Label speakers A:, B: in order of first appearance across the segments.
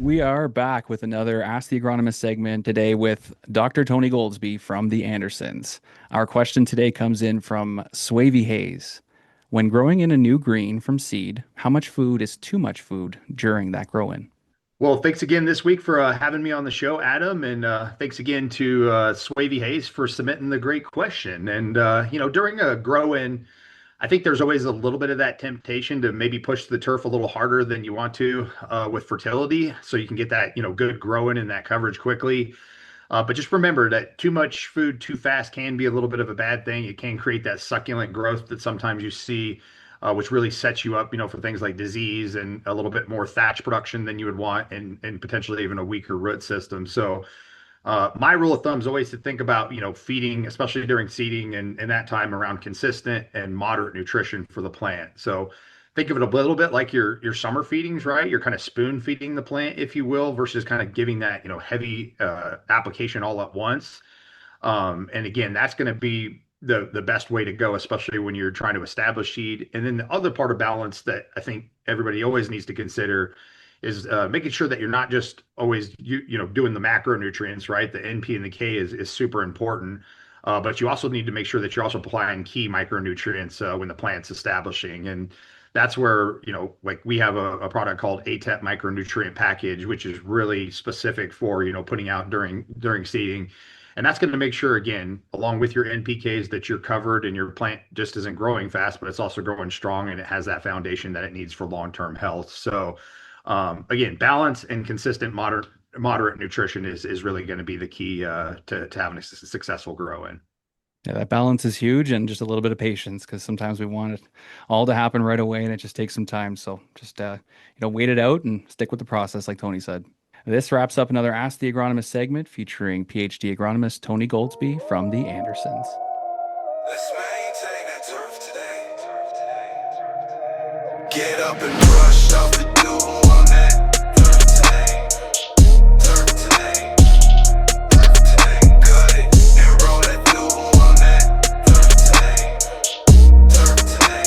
A: We are back with another Ask the Agronomist segment today with Dr. Tony Goldsby from the Andersons. Our question today comes in from Swavy Hayes. When growing in a new green from seed, how much food is too much food during that grow-in?
B: Well, thanks again this week for having me on the show, Adam, and thanks again to Swavy Hayes for submitting the great question. During a grow-in, I think there's always a little bit of that temptation to maybe push the turf a little harder than you want to with fertility, so you can get that good growing and that coverage quickly. But just remember that too much food too fast can be a little bit of a bad thing. It can create that succulent growth that sometimes you see, which really sets you up, for things like disease and a little bit more thatch production than you would want, and potentially even a weaker root system. So, my rule of thumb is always to think about, feeding, especially during seeding and that time around consistent and moderate nutrition for the plant. So think of it a little bit like your summer feedings, right? You're kind of spoon feeding the plant, if you will, versus kind of giving that, heavy application all at once. And again, that's going to be the best way to go, especially when you're trying to establish seed. And then the other part of balance that I think everybody always needs to consider is making sure that you're not just always doing the macronutrients, right? The N, P, and the K is super important. But you also need to make sure that you're also applying key micronutrients when the plant's establishing. And that's where, like we have a product called ATEP micronutrient package, which is really specific for, putting out during seeding. And that's going to make sure, again, along with your NPKs, that you're covered and your plant just isn't growing fast, but it's also growing strong and it has that foundation that it needs for long-term health. So, again, balance and consistent moderate nutrition is really going to be the key to having a successful grow in.
A: Yeah, that balance is huge and just a little bit of patience because sometimes we want it all to happen right away and it just takes some time. So just wait it out and stick with the process, like Tony said. This wraps up another Ask the Agronomist segment featuring PhD agronomist Tony Goldsby from the Andersons.
C: Let's maintain that turf today. Get up and brush off the dew on that turf today. Turf today. Turf today. Cut it and roll that dew on that turf today. Turf today.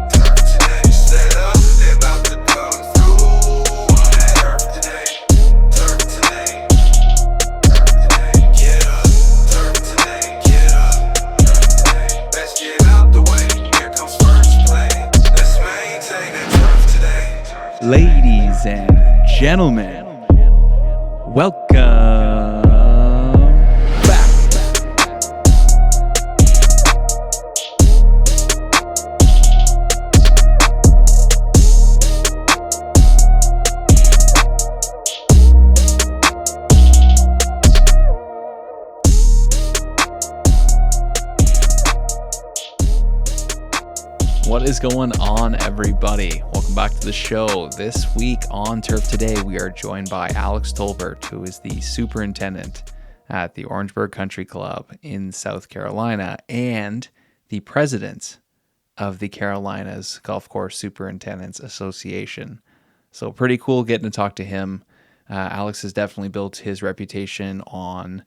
C: Turf today. Set up, they about to come through on that turf today. Turf today. Turf today. Get up. Turf today. Get up. Turf today. Let's get out the way. Here comes first play. Let's maintain that turf today.
A: Ladies and gentlemen, welcome back. What is going on, everybody? Welcome back to the show. This week on Turf Today, we are joined by Alex Tolbert, who is the superintendent at the Orangeburg Country Club in South Carolina and the president of the Carolinas Golf Course Superintendents Association. So pretty cool getting to talk to him. Alex has definitely built his reputation on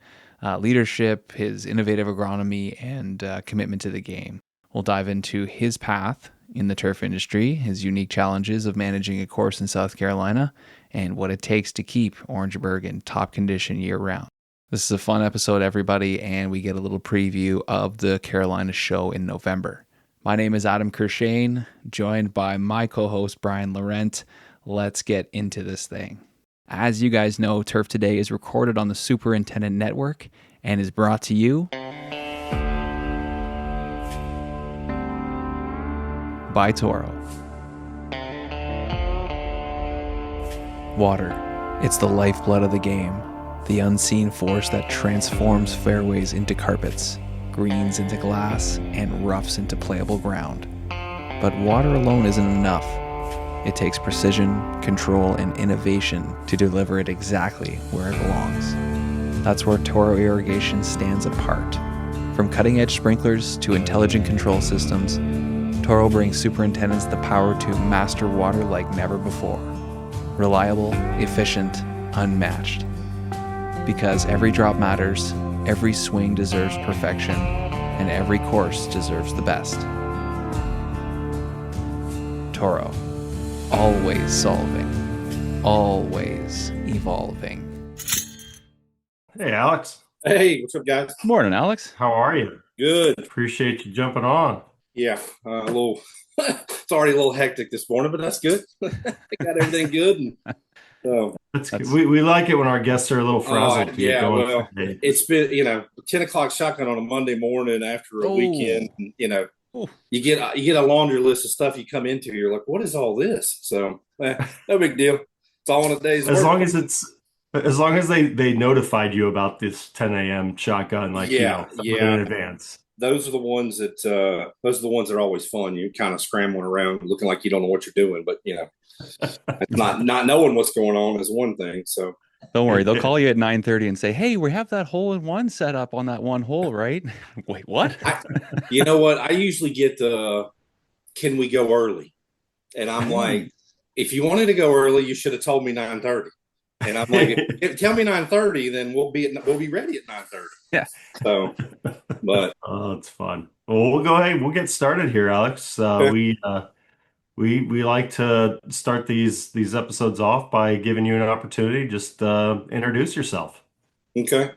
A: leadership, his innovative agronomy, and commitment to the game. We'll dive into his path in the turf industry, his unique challenges of managing a course in South Carolina, and what it takes to keep Orangeburg in top condition year-round. This is a fun episode, everybody, and we get a little preview of the Carolina show in November. My name is Adam Kershane, joined by my co-host Brian Laurent. Let's get into this thing. As you guys know, Turf Today is recorded on the Superintendent Network and is brought to you by Toro. Water. It's the lifeblood of the game, the unseen force that transforms fairways into carpets, greens into glass, and roughs into playable ground. But water alone isn't enough. It takes precision, control, and innovation to deliver it exactly where it belongs. That's where Toro Irrigation stands apart. From cutting-edge sprinklers to intelligent control systems, Toro brings superintendents the power to master water like never before. Reliable, efficient, unmatched. Because every drop matters, every swing deserves perfection, and every course deserves the best. Toro. Always solving. always evolving.
D: Hey, Alex.
E: Hey, what's up, guys?
A: Morning, Alex.
D: How are you?
E: Good.
D: Appreciate you jumping on.
E: Yeah, a little. It's already a little hectic this morning, but that's good. I got everything good, and
D: That's good. We like it when our guests are a little frazzled to get
E: yeah.
D: going.
E: Well, it's been 10 o'clock shotgun on a Monday morning after a weekend. And, you get a laundry list of stuff you come into. You're like, what is all this? So no big deal. It's all in a day's work.
D: As long as they notified you about this 10 a.m. shotgun, in advance.
E: Those are the ones that are always fun. You kind of scrambling around, looking like you don't know what you're doing, but not knowing what's going on is one thing. So
A: don't worry, they'll call you at 9:30 and say, "Hey, we have that hole in one set up on that one hole, right?" Wait, what?
E: You know what? I usually get the, "Can we go early?" And I'm like, if you wanted to go early, you should have told me 9:30. And I'm like, if tell me 9:30, then we'll be ready at 9:30.
A: Yeah.
E: So, but
D: it's fun. Well, we'll go ahead. We'll get started here, Alex. We like to start these episodes off by giving you an opportunity. Just introduce yourself.
E: Okay.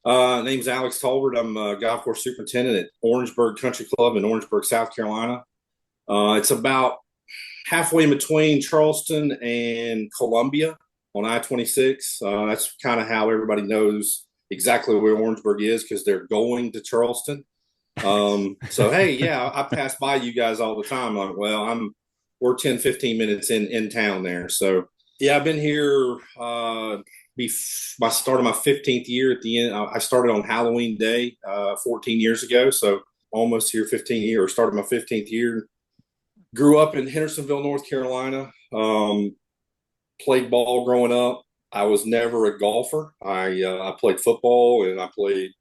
E: Name's Alex Tolbert. I'm a golf course superintendent at Orangeburg Country Club in Orangeburg, South Carolina. It's about halfway in between Charleston and Columbia on I-26. That's kind of how everybody knows exactly where Orangeburg is, because they're going to Charleston. So, hey, yeah, I pass by you guys all the time. I'm like, well, we're 10, 15 minutes in town there. So, yeah, I've been here I started my 15th year at the end. I started on Halloween Day 14 years ago. So almost here 15 years, started my 15th year. Grew up in Hendersonville, North Carolina. Played ball growing up. I was never a golfer. I played football, and I played.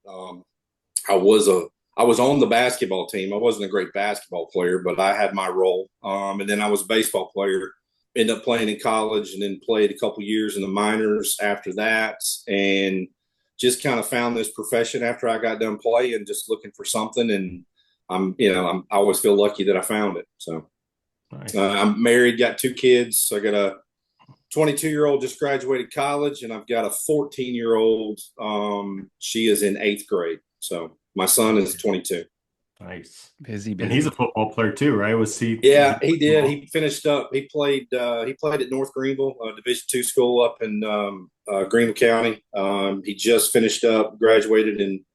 E: I was on the basketball team. I wasn't a great basketball player, but I had my role. And then I was a baseball player. Ended up playing in college, and then played a couple years in the minors after that, and just kind of found this profession after I got done playing, just looking for something. And I always feel lucky that I found it. So
D: Nice.
E: I'm married, got 2 kids. I got a 22-year-old just graduated college, and I've got a 14-year-old. She is in 8th grade. So my son is 22.
D: Nice.
A: Busy.
D: And he's a football player too, right? Was he?
E: Yeah, he did. He finished up. He played at North Greenville, Division II school up in Greenville County. He just finished up, graduated in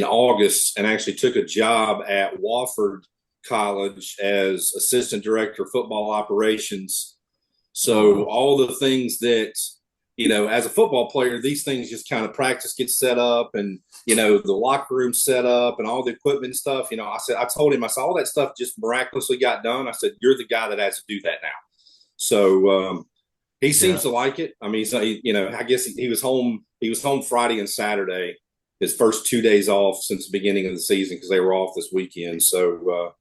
E: August, and actually took a job at Wofford College as assistant director of football operations. So all the things that, as a football player, these things just kind of practice gets set up, and, the locker room set up and all the equipment and stuff. I told him, all that stuff just miraculously got done. I said, you're the guy that has to do that now. So he seems to like it. I mean, I guess he was home Friday and Saturday, his first 2 days off since the beginning of the season, because they were off this weekend. So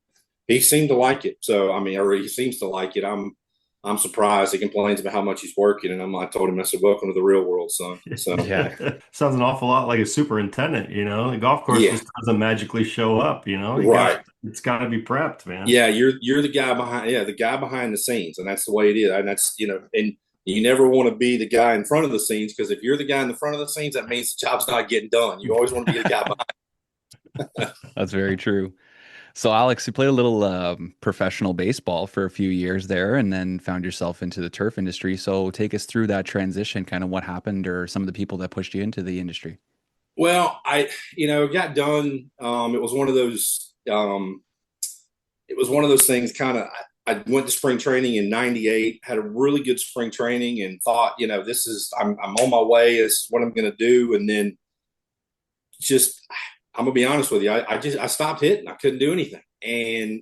E: he seemed to like it. So, or he seems to like it. I'm surprised. He complains about how much he's working, and I told him, I said, welcome to the real world, son. So
A: Yeah.
D: Sounds an awful lot like a superintendent, the golf course just doesn't magically show up,
E: Right.
D: It's got to be prepped, man.
E: Yeah, you're the guy behind the scenes, and that's the way it is. And that's, and you never want to be the guy in front of the scenes, because if you're the guy in the front of the scenes, that means the job's not getting done. You always want to be the guy behind.
A: That's very true. So, Alex, you played a little professional baseball for a few years there, and then found yourself into the turf industry. So take us through that transition, kind of what happened, or some of the people that pushed you into the industry.
E: Well, I got done. It was one of those. It was one of those things. Kind of, I went to spring training in '98. Had a really good spring training, and thought, this is I'm on my way. This is what I'm going to do. And then, I'm gonna be honest with you. I stopped hitting. I couldn't do anything, and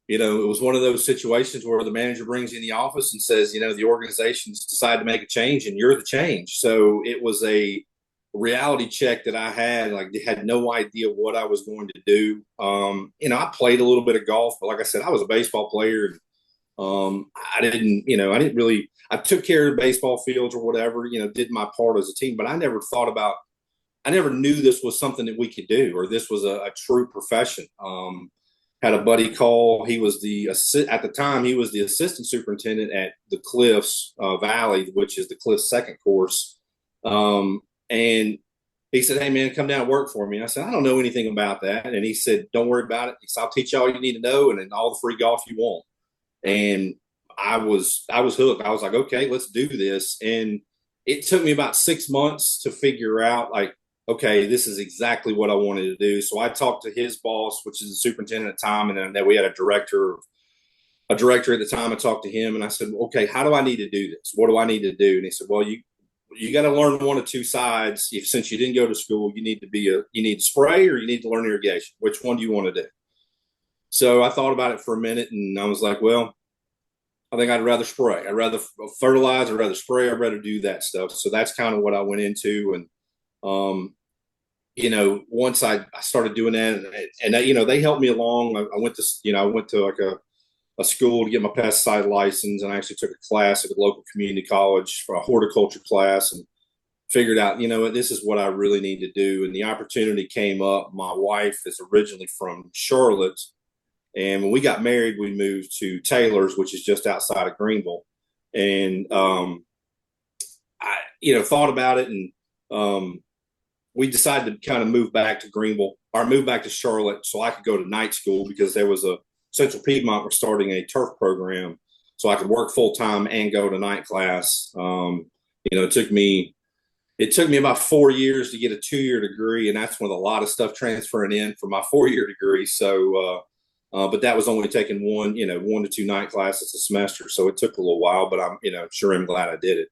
E: it was one of those situations where the manager brings you in the office and says, the organization's decided to make a change, and you're the change. So it was a reality check that I had no idea what I was going to do. I played a little bit of golf, but like I said, I was a baseball player. I didn't really. I took care of the baseball fields or whatever. Did my part as a team, but I never knew this was something that we could do, or this was a true profession. had a buddy call. He was at the time, he was the assistant superintendent at the Cliffs Valley, which is the Cliffs second course. And he said, "Hey man, come down and work for me." And I said, "I don't know anything about that." And he said, "Don't worry about it. He said, I'll teach you all you need to know and then all the free golf you want." And I was hooked. I was like, "Okay, let's do this." And it took me about 6 months to figure out, like, okay, this is exactly what I wanted to do. So I talked to his boss, which is the superintendent at the time, and then we had a director at the time. I talked to him and I said, "Okay, how do I need to do this? What do I need to do?" And he said, "Well, you got to learn one of two sides. Since you didn't go to school, you need to spray or you need to learn irrigation. Which one do you want to do?" So I thought about it for a minute and I was like, well, I think I'd rather spray. I'd rather fertilize. I'd rather spray. I'd rather do that stuff. So that's kind of what I went into. And, once I started doing that and they helped me along. I went to like a school to get my pesticide license. And I actually took a class at a local community college for a horticulture class and figured out, this is what I really need to do. And the opportunity came up. My wife is originally from Charlotte. And when we got married, we moved to Taylor's, which is just outside of Greenville. And, I thought about it and we decided to kind of move back to Greenville or move back to Charlotte so I could go to night school because there was Central Piedmont was starting a turf program so I could work full time and go to night class. It took me about 4 years to get a 2-year degree. And that's with a lot of stuff transferring in for my 4-year degree. So, but that was only taking 1 to 2 night classes a semester. So it took a little while, but I'm glad I did it.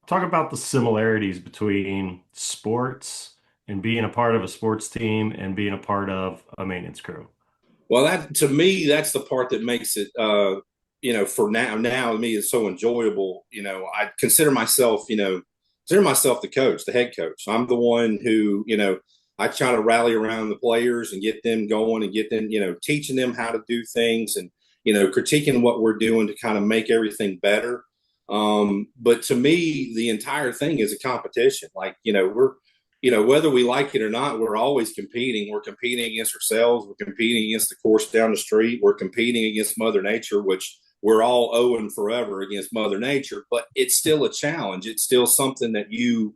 D: Talk about the similarities between sports and being a part of a sports team and being a part of a maintenance crew.
E: Well, that to me, that's the part that makes it, for now to me, it's so enjoyable. I consider myself the coach, the head coach. I'm the one who, I try to rally around the players and get them going and get them, teaching them how to do things and, critiquing what we're doing to kind of make everything better. But to me, the entire thing is a competition. Like, whether we like it or not, we're always competing. We're competing against ourselves. We're competing against the course down the street. We're competing against Mother Nature, which we're all owing forever against Mother Nature, but it's still a challenge. It's still something that you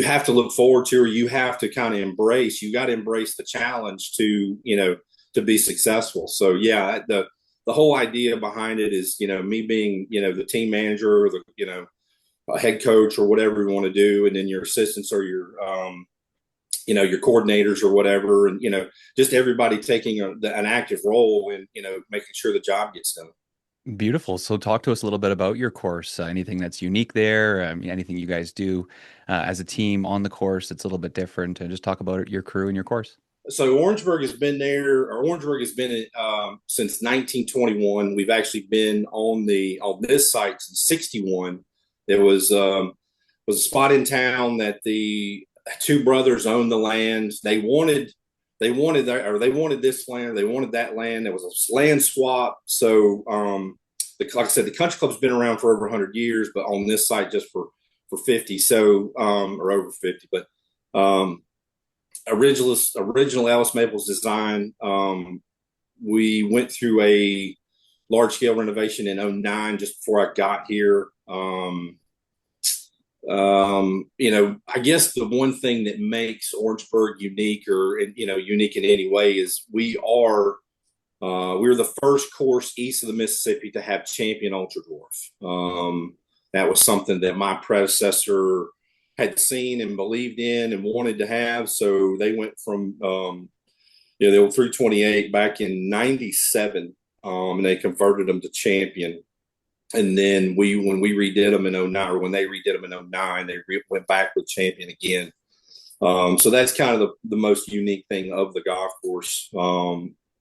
E: have to look forward to, or you have to kind of embrace. You got to embrace the challenge to be successful. So yeah, the whole idea behind it is, me being, the team manager or the, a head coach or whatever you want to do. And then your assistants or your coordinators or whatever. And, just everybody taking an active role in, making sure the job gets done.
A: Beautiful. So talk to us a little bit about your course. Anything that's unique there, anything you guys do as a team on the course that's a little bit different, and just talk about your crew and your course.
E: So Orangeburg has been since 1921. We've actually been on this site since 61. There was a spot in town that the two brothers owned the land. They wanted this land, they wanted that land. There was a land swap. So, like I said, the country club's been around for over 100 years, but on this site just for 50. So, or over 50, but, original Alice Maples design. We went through a large scale renovation in 2009, just before I got here. I guess the one thing that makes Orangeburg unique unique in any way is we're the first course east of the Mississippi to have champion ultra dwarf. That was something that my predecessor had seen and believed in and wanted to have. So they went from, the old 328 back in 97, and they converted them to champion. And then when we redid them in 2009, or when they redid them in 2009, they went back with champion again. So that's kind of the most unique thing of the golf course,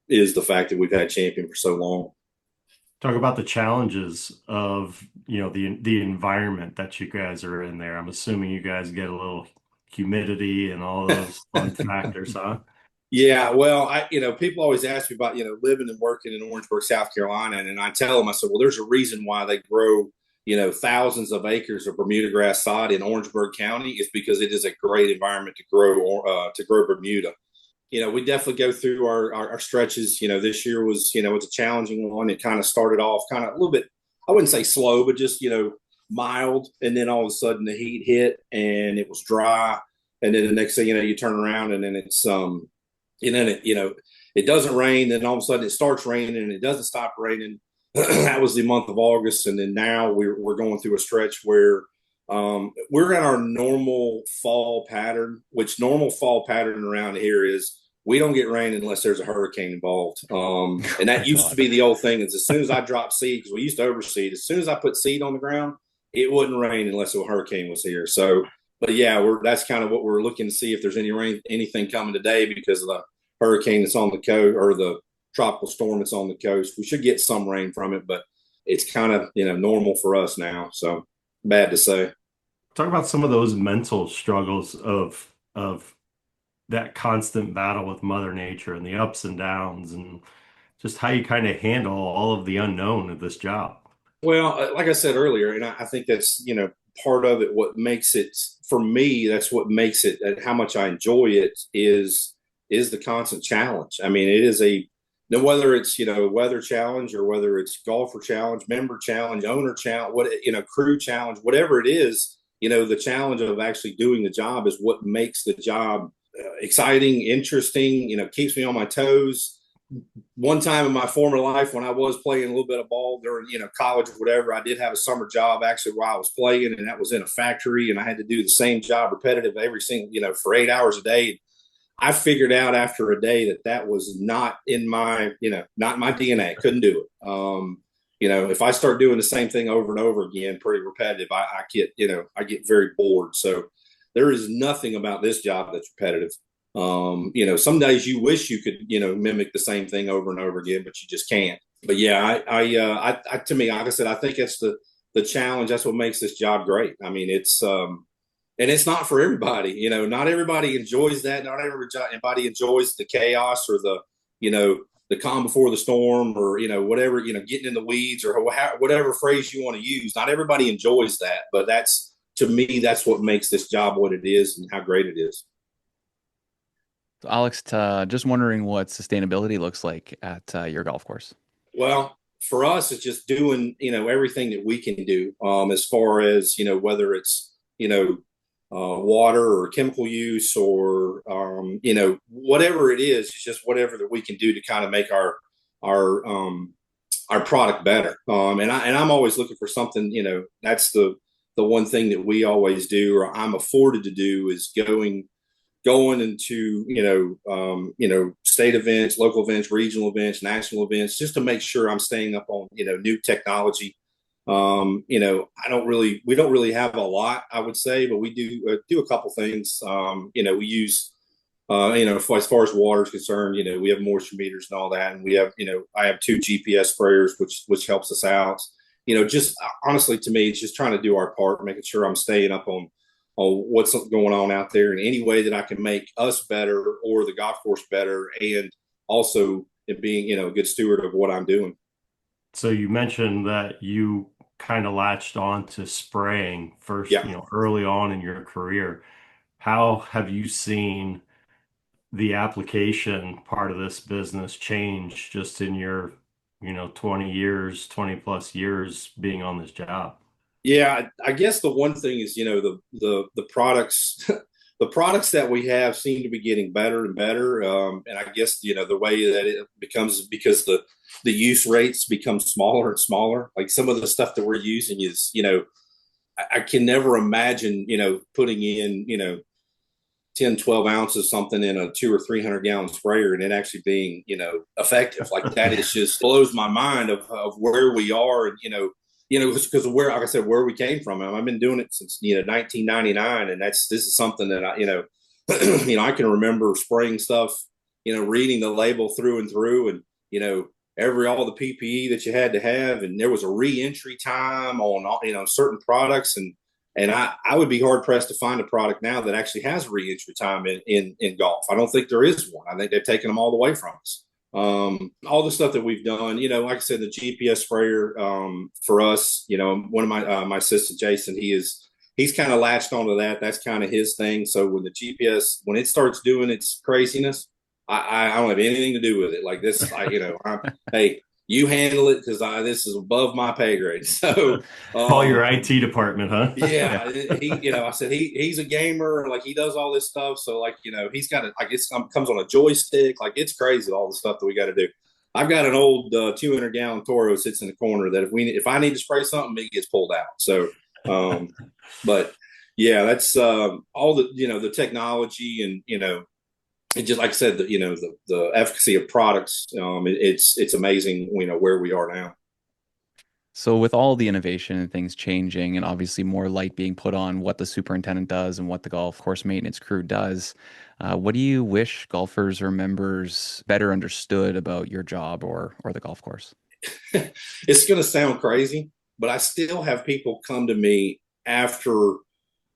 E: is the fact that we've had champion for so long.
D: Talk about the challenges of, the environment that you guys are in there. I'm assuming you guys get a little humidity and all those fun factors, huh?
E: Yeah, well, people always ask me about, living and working in Orangeburg, South Carolina. And I tell them, I said, well, there's a reason why they grow, thousands of acres of Bermuda grass sod in Orangeburg County, is because it is a great environment to grow Bermuda. we definitely go through our stretches. This year was, it's a challenging one. It kind of started off kind of a little bit, I wouldn't say slow, but just, mild. And then all of a sudden the heat hit and it was dry. And then the next thing, you turn around and then it's, and then it doesn't rain. Then all of a sudden it starts raining and it doesn't stop raining. That was the month of August. And then now we're going through a stretch where we're in our normal fall pattern, which normal fall pattern around here is we don't get rain unless there's a hurricane involved. And that used to be the old thing is as soon as I drop seed, because we used to overseed, as soon as I put seed on the ground, it wouldn't rain unless a hurricane was here. So, but yeah, that's kind of what we're looking to see if there's anything coming today because of the hurricane that's on the coast or the tropical storm that's on the coast. We should get some rain from it, but it's kind of, normal for us now. So bad to say.
D: Talk about some of those mental struggles of that constant battle with Mother Nature and the ups and downs and just how you kind of handle all of the unknown of this job.
E: Well, like I said earlier, and I think that's, part of it, what makes it, for me, that's what makes it, and how much I enjoy it is the constant challenge. I mean, it is whether it's, weather challenge or whether it's golfer challenge, member challenge, owner challenge, crew challenge, whatever it is, the challenge of actually doing the job is what makes the job exciting, interesting, keeps me on my toes. One time in my former life when I was playing a little bit of ball during, college or whatever, I did have a summer job actually while I was playing, and that was in a factory, and I had to do the same job repetitive every single, for 8 hours a day. I figured out after a day that was not in my, not in my DNA. Couldn't do it. If I start doing the same thing over and over again, pretty repetitive, I get very bored. So there is nothing about this job that's repetitive. Some days you wish you could, mimic the same thing over and over again, but you just can't. But yeah, I to me, like I said, I think it's the challenge. That's what makes this job great. I mean, it's, and it's not for everybody, not everybody enjoys that. Not everybody enjoys the chaos or the calm before the storm or, whatever, getting in the weeds or whatever phrase you want to use. Not everybody enjoys that, but to me, that's what makes this job what it is and how great it is.
A: So Alex, just wondering what sustainability looks like at your golf course.
E: Well, for us, it's just doing, everything that we can do as far as, whether it's, water or chemical use or, whatever it is, it's just whatever that we can do to kind of make our product better. And I'm always looking for something, that's the one thing that we always do, or I'm afforded to do, is going into, state events, local events, regional events, national events, just to make sure I'm staying up on, new technology. We don't really have a lot, I would say, but we do a couple things. We use, as far as water is concerned, we have moisture meters and all that. And we have, I have 2 GPS sprayers, which helps us out. Just honestly, to me, it's just trying to do our part, making sure I'm staying up on what's going on out there in any way that I can make us better or the golf course better, and also it being, a good steward of what I'm doing.
D: So you mentioned that you kind of latched on to spraying first,
E: Yeah.
D: Early on in your career. How have you seen the application part of this business change just in your, 20 plus years being on this job?
E: Yeah, I guess the one thing is, the products, the products that we have seem to be getting better and better. And I guess, the way that it becomes, because the use rates become smaller and smaller. Like some of the stuff that we're using is, I can never imagine, putting in, 10, 12 ounces something in a 200 or 300 gallon sprayer and it actually being, effective. Like that is just blows my mind of where we are. And, because of where, like I said, where we came from. I've been doing it since 1999, and this is something that I I can remember spraying stuff, reading the label through and through, and all the PPE that you had to have, and there was a re-entry time on certain products, and I would be hard pressed to find a product now that actually has a re-entry time in golf. I don't think there is one. I think they've taken them all away from us. All the stuff that we've done, like I said, the GPS sprayer, for us, one of my assistant, Jason, he's kind of latched onto that. That's kind of his thing. So when the GPS, when it starts doing its craziness, I don't have anything to do with it. Like this, hey, you handle it because this is above my pay grade. So,
D: Call your IT department, huh?
E: yeah, I said he's a gamer, like he does all this stuff. So like, he's got it, like it's comes on a joystick, like it's crazy all the stuff that we got to do. I've got an old 200-gallon Toro sits in the corner that if I need to spray something, it gets pulled out. So, but yeah, that's all the technology and it just like I said, the efficacy of products. It's amazing, where we are now.
A: So with all the innovation and things changing and obviously more light being put on what the superintendent does and what the golf course maintenance crew does, what do you wish golfers or members better understood about your job or the golf course?
E: It's going to sound crazy, but I still have people come to me after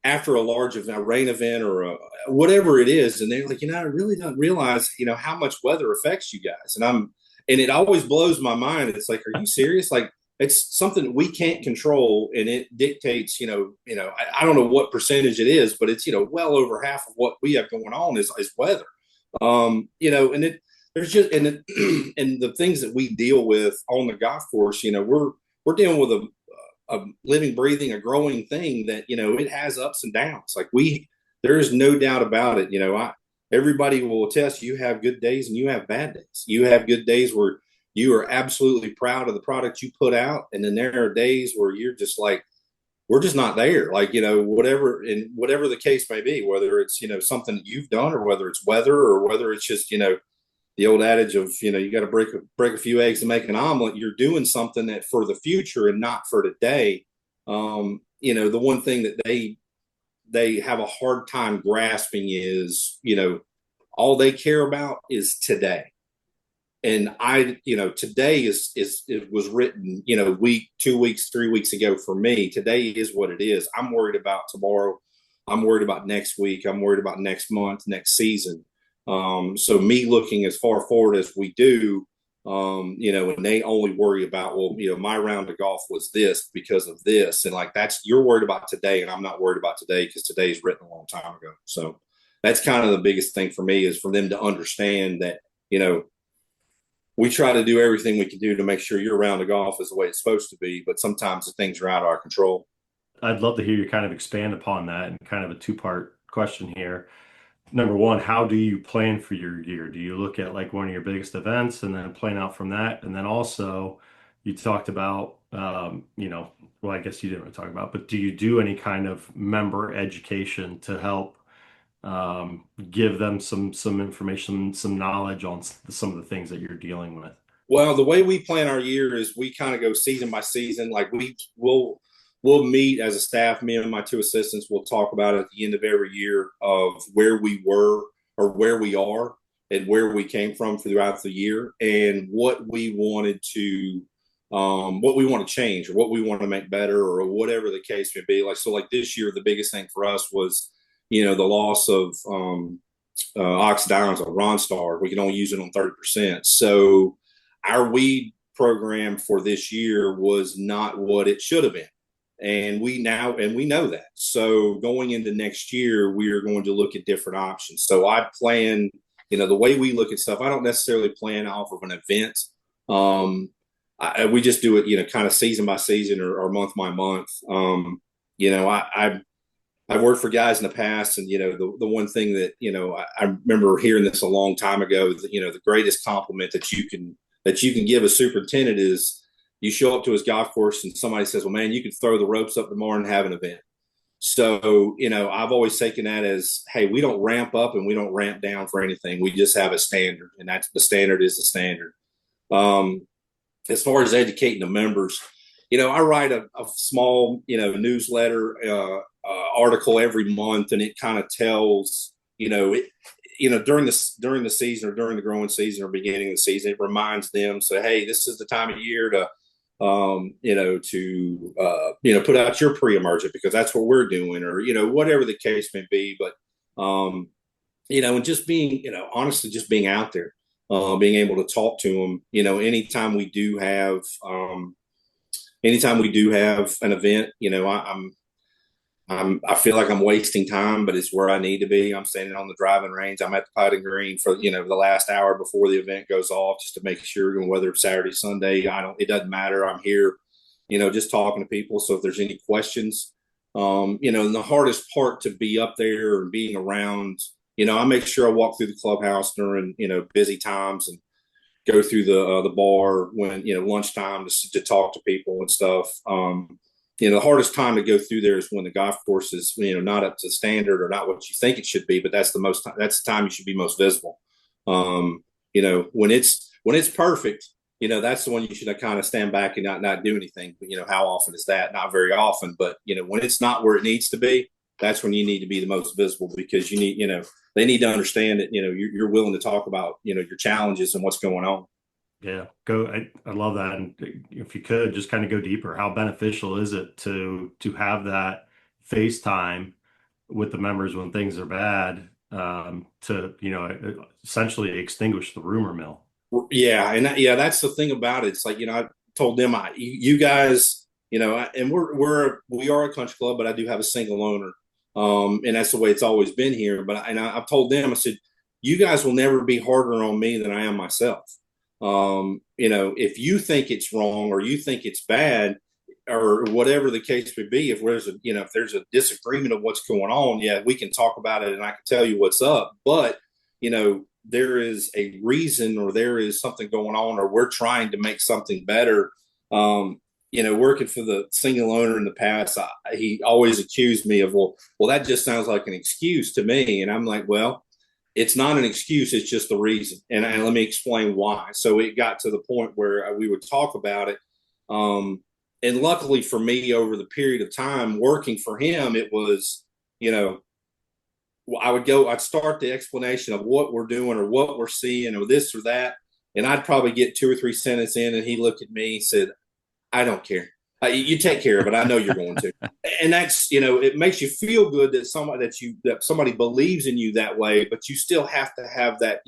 E: a large event, a rain event or whatever it is, and they're like, I really don't realize, how much weather affects you guys. And it always blows my mind. It's like, are you serious? Like, it's something we can't control, and it dictates, I don't know what percentage it is, but it's, well over half of what we have going on is weather. And there's just, and and the things that we deal with on the golf course, we're dealing with a living, breathing, a growing thing that, it has ups and downs. Like there is no doubt about it. Everybody will attest you have good days and you have bad days. You have good days where you are absolutely proud of the product you put out. And then there are days where you're just like, we're just not there. Like, whatever the case may be, whether it's, something that you've done or whether it's weather or whether it's just, the old adage of, you got to break a few eggs to make an omelet. You're doing something that for the future and not for today. The one thing that they have a hard time grasping is, all they care about is today. And today it was written, week, 2 weeks, 3 weeks ago for me. Today is what it is. I'm worried about tomorrow. I'm worried about next week. I'm worried about next month, next season. So me looking as far forward as we do, and they only worry about, well, my round of golf was this because of this. And like, you're worried about today and I'm not worried about today because today's written a long time ago. So that's kind of the biggest thing for me is for them to understand that, we try to do everything we can do to make sure your round of golf is the way it's supposed to be. But sometimes the things are out of our control.
D: I'd love to hear you kind of expand upon that and kind of a two-part question here. Number one, how do you plan for your year? Do you look at like one of your biggest events and then plan out from that? And then also you talked about, well, I guess you didn't really talk about, but do you do any kind of member education to help give them some information, some knowledge on some of the things that you're dealing with?
E: Well, the way we plan our year is we kind of go season by season. Like we'll meet as a staff, me and my two assistants will talk about at the end of every year of where we were or where we are and where we came from throughout the year and what we wanted to change or what we want to make better or whatever the case may be. Like this year, the biggest thing for us was, the loss of oxidized on Ronstar. We can only use it on 30%. So our weed program for this year was not what it should have been. And we know that. So going into next year, we are going to look at different options. So I plan, the way we look at stuff, I don't necessarily plan off of an event. We just do it, kind of season by season or month by month. I've worked for guys in the past, and the one thing that I remember hearing this a long time ago. That, the greatest compliment that you can give a superintendent is you show up to his golf course and somebody says, "Well, man, you could throw the ropes up tomorrow and have an event." So I've always taken that as, hey, we don't ramp up and we don't ramp down for anything. We just have a standard, and that's the standard is the standard. As far as educating the members, I write a small newsletter. Article every month, and it kind of tells during the season or during the growing season or beginning of the season, it reminds them, say, hey, this is the time of year to put out your pre-emergent because that's what we're doing, or whatever the case may be. But and just being honestly just being out there, being able to talk to them, anytime we do have an event, I feel like I'm wasting time, but it's where I need to be. I'm standing on the driving range. I'm at the putting green for the last hour before the event goes off, just to make sure. And whether it's Saturday, Sunday, it doesn't matter. I'm here, just talking to people. So if there's any questions, and the hardest part to be up there and being around, I make sure I walk through the clubhouse during busy times and go through the bar when lunchtime to talk to people and stuff. The hardest time to go through there is when the golf course is not up to standard or not what you think it should be, but that's the time you should be most visible. When it's perfect, that's the one you should kind of stand back and not do anything. But how often is that? Not very often. But when it's not where it needs to be, that's when you need to be the most visible, because they need to understand that you're willing to talk about your challenges and what's going on.
D: Yeah, I love that. And if you could just kind of go deeper, how beneficial is it to have that FaceTime with the members when things are bad, to essentially extinguish the rumor mill?
E: Yeah, and that's the thing about it. It's like I told them, you guys, and we are a country club, but I do have a single owner, and that's the way it's always been here. But I've told them, I said, you guys will never be harder on me than I am myself. If you think it's wrong or you think it's bad or whatever the case may be, if there's a disagreement of what's going on, yeah, we can talk about it and I can tell you what's up. But, there is a reason, or there is something going on, or we're trying to make something better. Working for the single owner in the past, he always accused me of, well, that just sounds like an excuse to me. And I'm like, well, it's not an excuse. It's just the reason. And let me explain why. So it got to the point where we would talk about it. And luckily for me, over the period of time working for him, it was, I'd start the explanation of what we're doing or what we're seeing or this or that. And I'd probably get 2 or 3 sentences in, and he looked at me and said, I don't care. You take care of it. I know you're going to. And that's, it makes you feel good that somebody believes in you that way, but you still have to have that,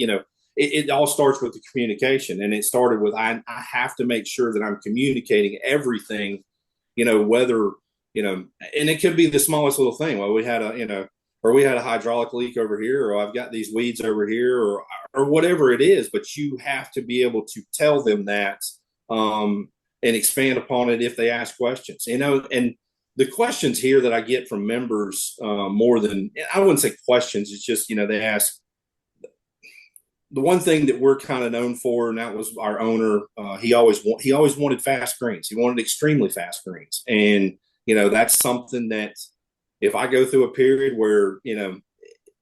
E: it all starts with the communication. And it started with, I have to make sure that I'm communicating everything, whether, and it could be the smallest little thing. Well, we had a hydraulic leak over here, or I've got these weeds over here, or whatever it is, but you have to be able to tell them that, and expand upon it if they ask questions, and the questions here that I get from members, more than, I wouldn't say questions, it's just, they ask. The one thing that we're kind of known for, and that was our owner, he always wanted fast greens. He wanted extremely fast greens. And, that's something that if I go through a period where,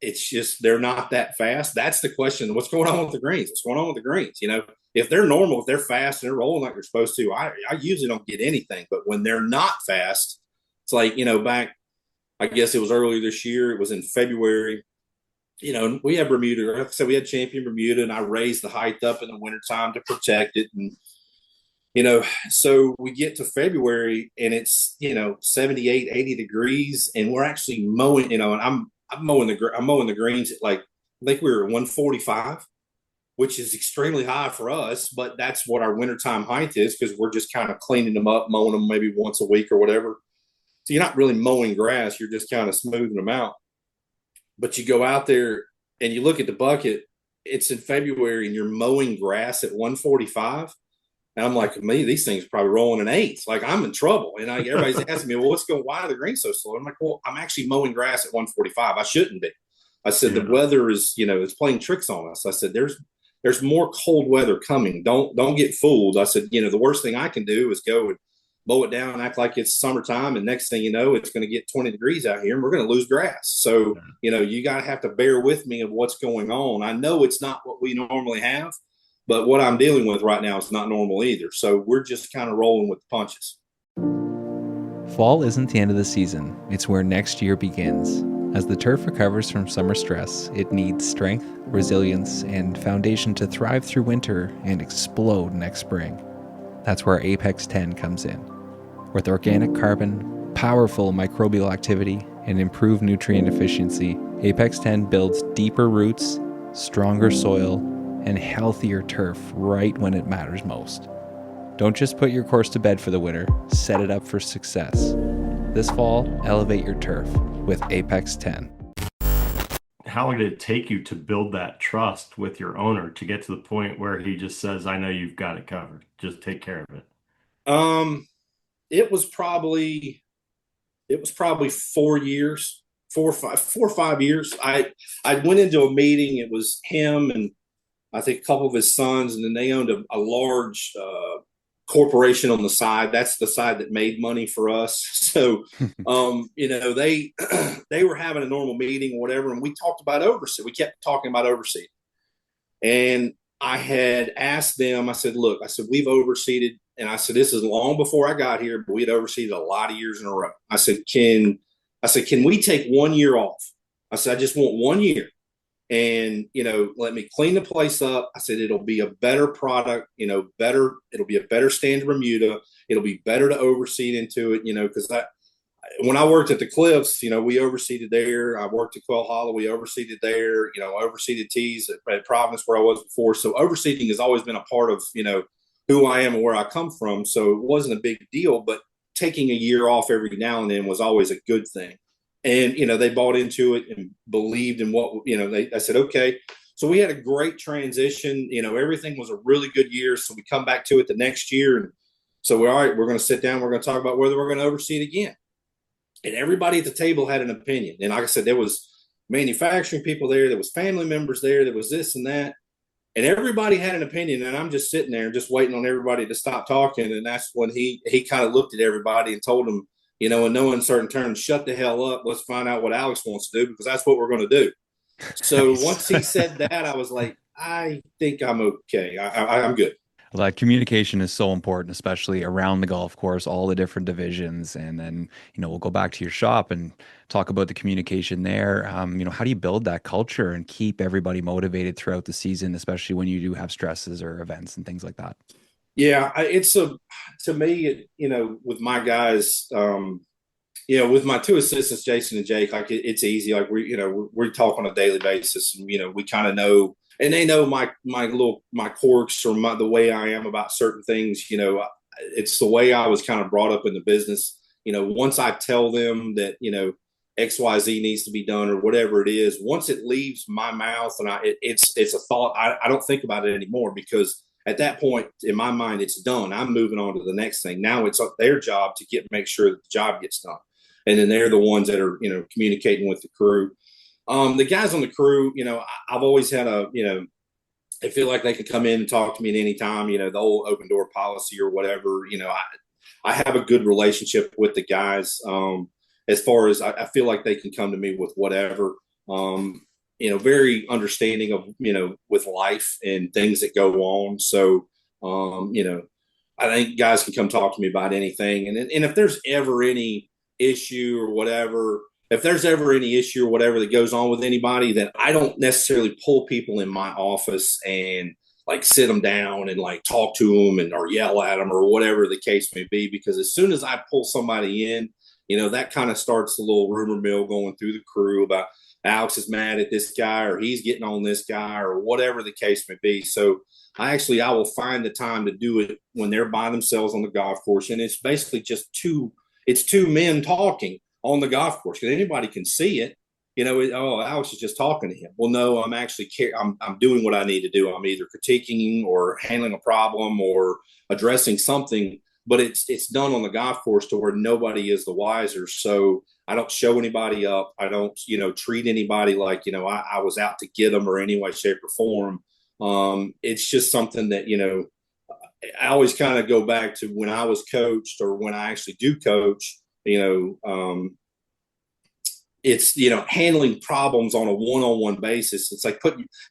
E: it's just, they're not that fast, that's the question. What's going on with the greens? What's going on with the greens? If they're normal, if they're fast and they're rolling like they're supposed to, I usually don't get anything. But when they're not fast, it's like, back, I guess it was earlier this year, it was in February, we had Bermuda. Like I said, we had Champion Bermuda, and I raised the height up in the wintertime to protect it. And, so we get to February and it's, 78, 80 degrees, and we're actually mowing, and I'm mowing the greens at, like, I think we were at 145. Which is extremely high for us, but that's what our wintertime height is, because we're just kind of cleaning them up, mowing them maybe once a week or whatever. So you're not really mowing grass, you're just kind of smoothing them out. But you go out there and you look at the bucket, it's in February, and you're mowing grass at 145. And I'm like, these things are probably rolling in 8s. Like, I'm in trouble. And everybody's asking me, well, why are the greens so slow? I'm like, well, I'm actually mowing grass at 145. I shouldn't be. I said, The weather is, it's playing tricks on us. I said, there's more cold weather coming. Don't get fooled. I said, the worst thing I can do is go and mow it down and act like it's summertime. And next thing you know, it's going to get 20 degrees out here and we're going to lose grass. So, you got to have to bear with me of what's going on. I know it's not what we normally have, but what I'm dealing with right now is not normal either. So we're just kind of rolling with the punches.
A: Fall isn't the end of the season. It's where next year begins. As the turf recovers from summer stress, it needs strength, resilience, and foundation to thrive through winter and explode next spring. That's where Apex 10 comes in. With organic carbon, powerful microbial activity, and improved nutrient efficiency, Apex 10 builds deeper roots, stronger soil, and healthier turf right when it matters most. Don't just put your course to bed for the winter, set it up for success. This fall, elevate your turf with Apex 10.
D: How long did it take you to build that trust with your owner to get to the point where he just says, I know you've got it covered. Just take care of it?
E: It was probably 4 years, 4 or 5 years. I went into a meeting. It was him and I think a couple of his sons, and then they owned a large corporation on the side. That's the side that made money for us. So, they they were having a normal meeting or whatever, and we talked about overseed. We kept talking about overseed, and I had asked them. I said, "Look, we've overseeded." And I said, this is long before I got here, but we had overseeded a lot of years in a row. I said, can we take 1 year off? I said, I just want 1 year and, let me clean the place up. I said, it'll be a better product, it'll be a better standard Bermuda. It'll be better to overseed into it, because when I worked at the Cliffs, we overseeded there. I worked at Quail Hollow. We overseeded there, overseeded teas at Providence where I was before. So overseeding has always been a part of, who I am and where I come from. So it wasn't a big deal, but taking a year off every now and then was always a good thing. And, they bought into it and believed in what, I said, okay. So we had a great transition. Everything was a really good year. So we come back to it the next year. And so we're all right, we're going to sit down. We're going to talk about whether we're going to oversee it again. And everybody at the table had an opinion. And like I said, there was manufacturing people there. There was family members there. There was this and that. And everybody had an opinion, and I'm just sitting there just waiting on everybody to stop talking. And that's when he kind of looked at everybody and told them, in no uncertain terms, shut the hell up. Let's find out what Alex wants to do, because that's what we're going to do. So
A: Nice.
E: Once he said that, I was like, I think I'm okay. I'm good.
A: Like communication is so important, especially around the golf course, all the different divisions. And then, we'll go back to your shop and talk about the communication there. How do you build that culture and keep everybody motivated throughout the season, especially when you do have stresses or events and things like that?
E: Yeah, to me, with my guys, with my two assistants, Jason and Jake, like it's easy. Like we talk on a daily basis, and we kind of know, and they know my quirks or the way I am about certain things. It's the way I was kind of brought up in the business. Once I tell them that XYZ needs to be done or whatever it is, once it leaves my mouth and it's a thought, I don't think about it anymore, because at that point in my mind, it's done. I'm moving on to the next thing. Now it's their job to make sure that the job gets done. And then they're the ones that are, communicating with the crew. The guys on the crew, I've always had they feel like they can come in and talk to me at any time, the old open door policy or whatever. I have a good relationship with the guys. As far as I feel like they can come to me with whatever, very understanding of, with life and things that go on. So, I think guys can come talk to me about anything. And if there's ever any issue or whatever, that goes on with anybody, then I don't necessarily pull people in my office and like sit them down and like talk to them or yell at them or whatever the case may be. Because as soon as I pull somebody in, that kind of starts the little rumor mill going through the crew about Alex is mad at this guy or he's getting on this guy or whatever the case may be. So I will find the time to do it when they're by themselves on the golf course. And it's basically just two men talking on the golf course, because anybody can see it. Alex is just talking to him. Well, no, I'm doing what I need to do. I'm either critiquing or handling a problem or addressing something, but it's done on the golf course to where nobody is the wiser. So I don't show anybody up. I don't, treat anybody like, I was out to get them or any way, shape or form. It's just something that, I always kind of go back to when I was coached or when I actually do coach, it's, handling problems on a one-on-one basis. It's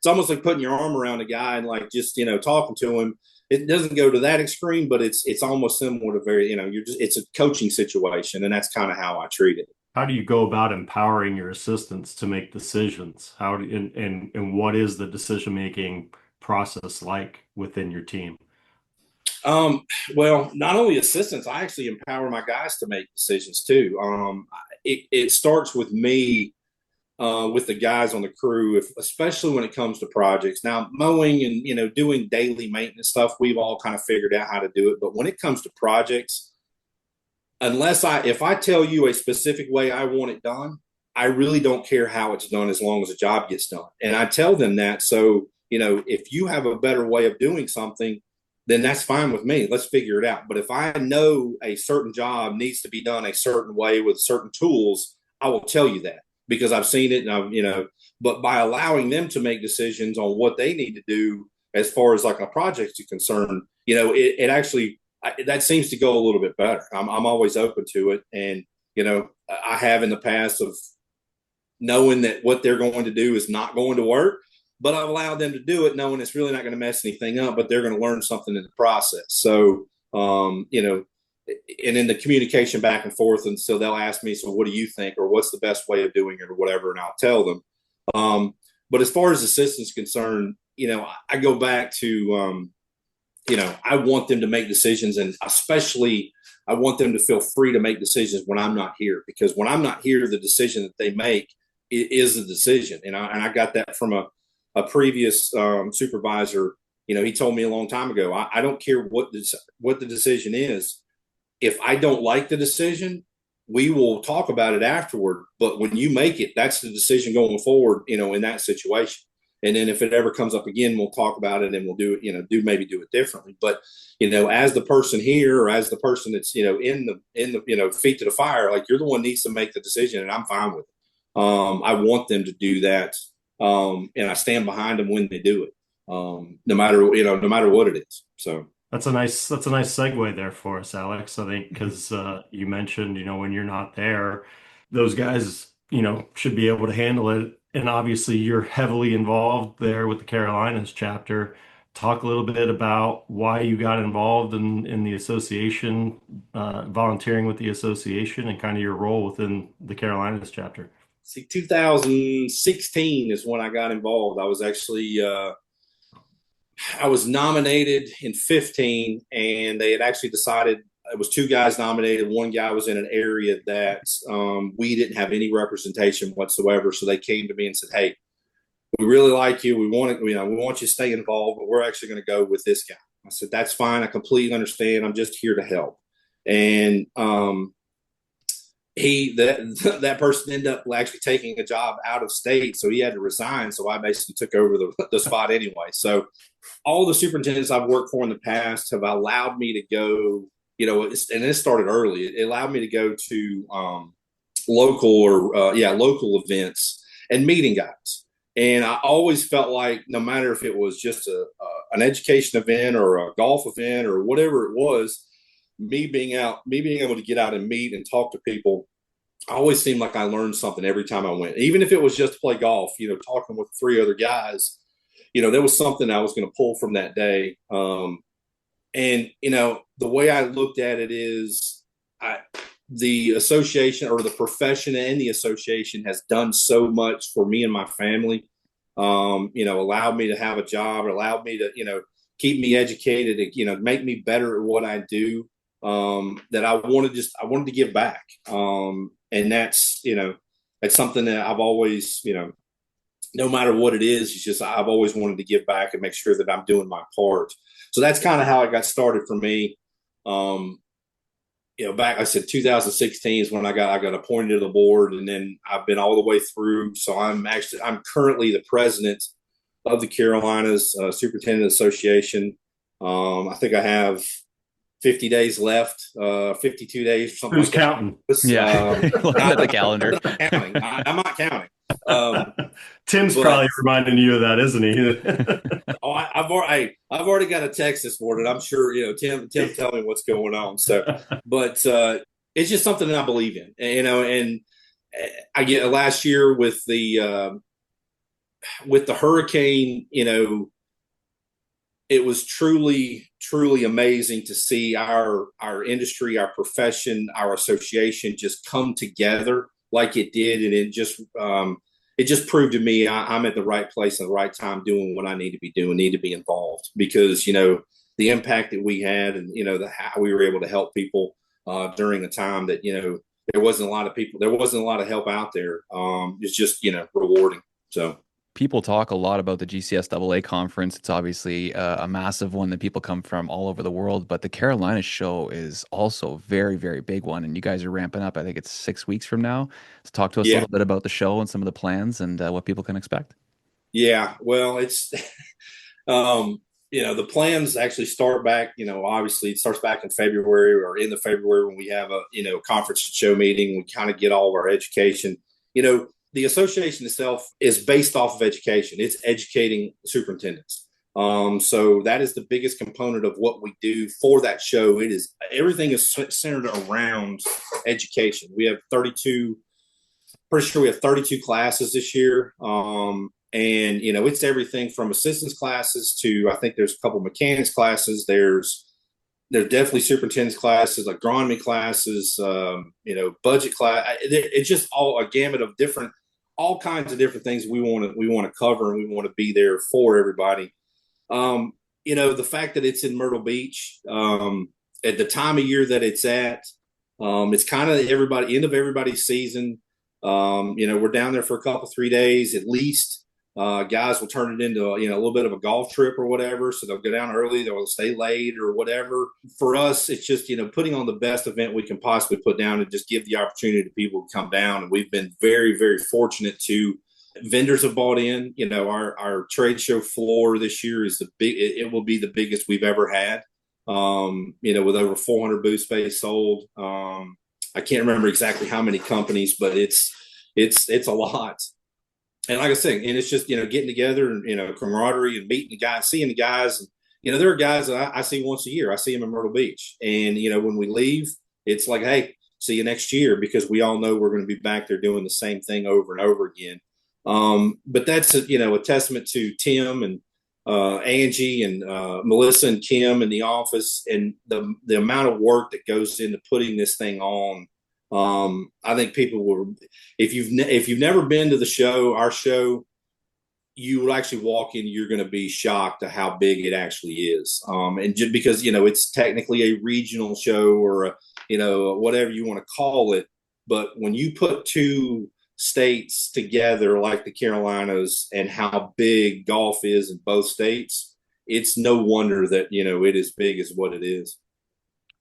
E: almost like putting your arm around a guy and like, just, talking to him. It doesn't go to that extreme, but it's almost similar to it's a coaching situation. And that's kind of how I treat it.
D: How do you go about empowering your assistants to make decisions? And what is the decision-making process like within your team?
E: Well, not only assistants, I actually empower my guys to make decisions too. It starts with me, with the guys on the crew, especially when it comes to projects. Now, mowing and, doing daily maintenance stuff, we've all kind of figured out how to do it. But when it comes to projects, if I tell you a specific way I want it done, I really don't care how it's done as long as the job gets done. And I tell them that. So, if you have a better way of doing something, then that's fine with me. Let's figure it out. But if I know a certain job needs to be done a certain way with certain tools, I will tell you that because I've seen it and but by allowing them to make decisions on what they need to do as far as like a project is concerned, it actually, that seems to go a little bit better. I'm always open to it. And, I have in the past of knowing that what they're going to do is not going to work, but I've allowed them to do it knowing it's really not going to mess anything up, but they're going to learn something in the process. So, and in the communication back and forth. And so they'll ask me, so what do you think, or what's the best way of doing it or whatever? And I'll tell them. But as far as assistance concerned, I go back to, I want them to make decisions, and especially I want them to feel free to make decisions when I'm not here, because when I'm not here, the decision that they make is the decision. And I got that from a previous supervisor. He told me a long time ago, I don't care what the decision is. If I don't like the decision, we will talk about it afterward. But when you make it, that's the decision going forward, in that situation. And then if it ever comes up again, we'll talk about it and we'll do it, maybe do it differently. But, as the person here, or as the person that's, in the feet to the fire, like, you're the one needs to make the decision, and I'm fine with it. I want them to do that. And I stand behind them when they do it. No matter what it is. So.
D: That's a nice segue there for us, Alex. I think because you mentioned, when you're not there, those guys, should be able to handle it. And obviously, you're heavily involved there with the Carolinas chapter. Talk a little bit about why you got involved in the association, volunteering with the association, and kind of your role within the Carolinas chapter.
E: See, 2016 is when I got involved. I was actually I was nominated in 15, and they had actually decided it was two guys nominated. One guy was in an area that we didn't have any representation whatsoever. So they came to me and said, "Hey, we really like you. We want we want you to stay involved, but we're actually going to go with this guy." I said, "That's fine. I completely understand. I'm just here to help." And that person ended up actually taking a job out of state, so he had to resign. So I basically took over the spot anyway. So all the superintendents I've worked for in the past have allowed me to go, and it started early. It allowed me to go to local events and meeting guys. And I always felt like no matter if it was just an education event or a golf event or whatever it was, me being able to get out and meet and talk to people, I always seemed like I learned something every time I went, even if it was just to play golf, talking with three other guys, there was something I was going to pull from that day. And the way I looked at it is the association, or the profession and the association, has done so much for me and my family, allowed me to have a job, allowed me to, keep me educated, make me better at what I do. That I wanted to give back. And that's something that I've always, no matter what it is, it's just, I've always wanted to give back and make sure that I'm doing my part. So that's kind of how it got started for me. Back, I said 2016 is when I got appointed to the board, and then I've been all the way through. So I'm currently the president of the Carolinas Superintendent Association. I think I have 50 days left, 52 days or something.
D: Who's
E: like
D: counting?
A: Yeah. Look at the calendar.
E: I'm not counting.
D: Tim's probably reminding you of that, isn't he?
E: I've already got a text this morning. I'm sure, Tim tell me what's going on. So, but it's just something that I believe in, and I get last year with the hurricane, it was truly, truly amazing to see our industry, our profession, our association just come together like it did. And it just proved to me I'm at the right place at the right time, doing what I need to be doing, need to be involved, because, the impact that we had, and, how we were able to help people during a time that, there wasn't a lot of help out there. It's just, rewarding. So.
A: people talk a lot about the GCSAA conference. It's obviously a massive one that people come from all over the world, but the Carolina show is also a very, very big one. And you guys are ramping up. I think it's 6 weeks from now. So talk to us a
E: Yeah.
A: little bit about the show and some of the plans and what people can expect.
E: Yeah. Well, it's, the plans actually start back, obviously it starts back in February or in the February when we have a, conference show meeting. We kind of get all of our education. The association itself is based off of education. It's educating superintendents. So that is the biggest component of what we do for that show. Everything is centered around education. We have 32, pretty sure we have 32 classes this year. And it's everything from assistance classes to, I think there's a couple mechanics classes. There's definitely superintendent's classes, agronomy classes, budget class. It's just all a gamut of all kinds of different things we want to cover, and we want to be there for everybody. The fact that it's in Myrtle Beach, at the time of year that it's at, it's kind of end of everybody's season. We're down there for a couple, 3 days at least. Guys will turn it into a little bit of a golf trip or whatever. So they'll go down early, they'll stay late or whatever. For us, it's just putting on the best event we can possibly put down and just give the opportunity to people to come down. And we've been very, very fortunate to vendors have bought in. Our trade show floor this year is it will be the biggest we've ever had. With over 400 booth space sold. I can't remember exactly how many companies, but it's a lot. And like I said, and it's just, getting together and, camaraderie and meeting the guys, seeing the guys. And, there are guys that I see once a year. I see them in Myrtle Beach. And, when we leave, it's like, hey, see you next year, because we all know we're going to be back there doing the same thing over and over again. But that's, a testament to Tim and Angie and Melissa and Kim in the office, and the amount of work that goes into putting this thing on. I think people will, if you've never been to the show, our show, you will actually walk in, you're going to be shocked at how big it actually is. And just because, it's technically a regional show or whatever you want to call it. But when you put two states together like the Carolinas and how big golf is in both states, it's no wonder that, it is big as what it is.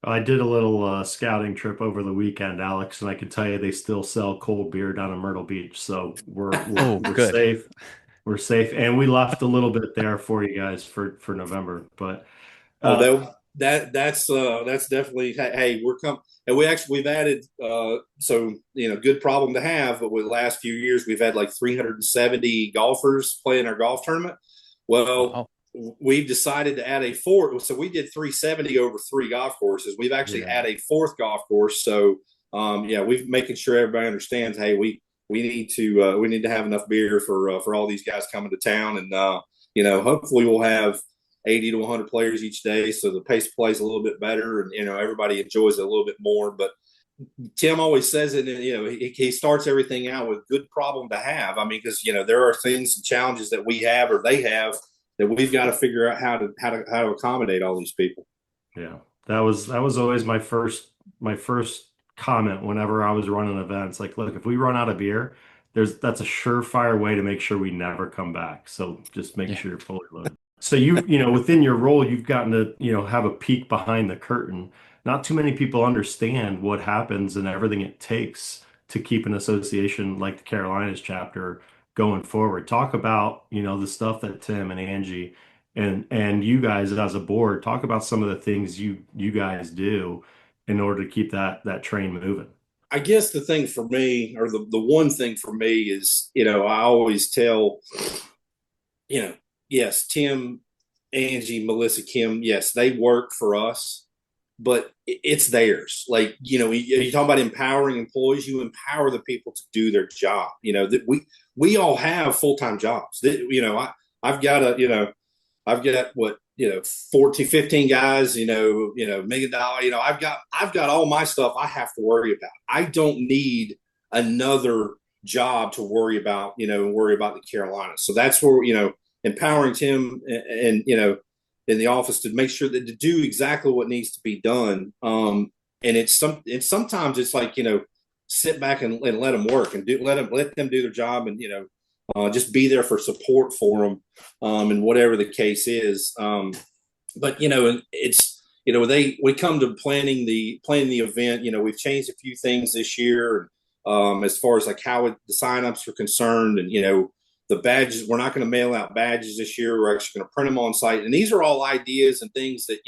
D: I did a little scouting trip over the weekend, Alex, and I can tell you they still sell cold beer down in Myrtle Beach. So we're
A: Good.
D: safe. We're safe, and we left a little bit there for you guys for November. But
E: that's definitely, hey, we're coming, and we've added good problem to have. But with the last few years, we've had like 370 golfers play in our golf tournament. Well. Wow. We've decided to add a fourth. So we did 370 over 3 golf courses. We've actually added a 4th golf course. So, we've making sure everybody understands, hey, we need to have enough beer for all these guys coming to town. And, hopefully we'll have 80 to 100 players each day. So the pace of play is a little bit better, and, everybody enjoys it a little bit more. But Tim always says it, and, he starts everything out with good problem to have. I mean, because, there are things and challenges that we have or they have that we've got to figure out how to accommodate all these people.
D: Yeah, that was always my first comment whenever I was running events. Like, look, if we run out of beer, that's a surefire way to make sure we never come back. So just make sure you're fully loaded. So within your role, you've gotten to have a peek behind the curtain. Not too many people understand what happens and everything it takes to keep an association like the Carolinas chapter going forward. Talk about, the stuff that Tim and Angie and you guys as a board, talk about some of the things you guys do in order to keep that train moving.
E: I guess the thing for me, or the one thing for me is, I always tell, yes, Tim, Angie, Melissa, Kim, yes, they work for us, but it's theirs. Like, you talk about empowering employees, you empower the people to do their job. That we all have full-time jobs. I've got 14, 15 guys, $1 million, I've got all my stuff I have to worry about. I don't need another job to worry about the Carolinas. So that's where, empowering Tim and in the office to make sure that to do exactly what needs to be done. And sometimes it's like, sit back and let them work and let them do their job. And, just be there for support for them, and whatever the case is. But it's we come to planning the event. We've changed a few things this year, as far as like how the signups are concerned, and the badges. We're not going to mail out badges this year. We're actually going to print them on site, and these are all ideas and things that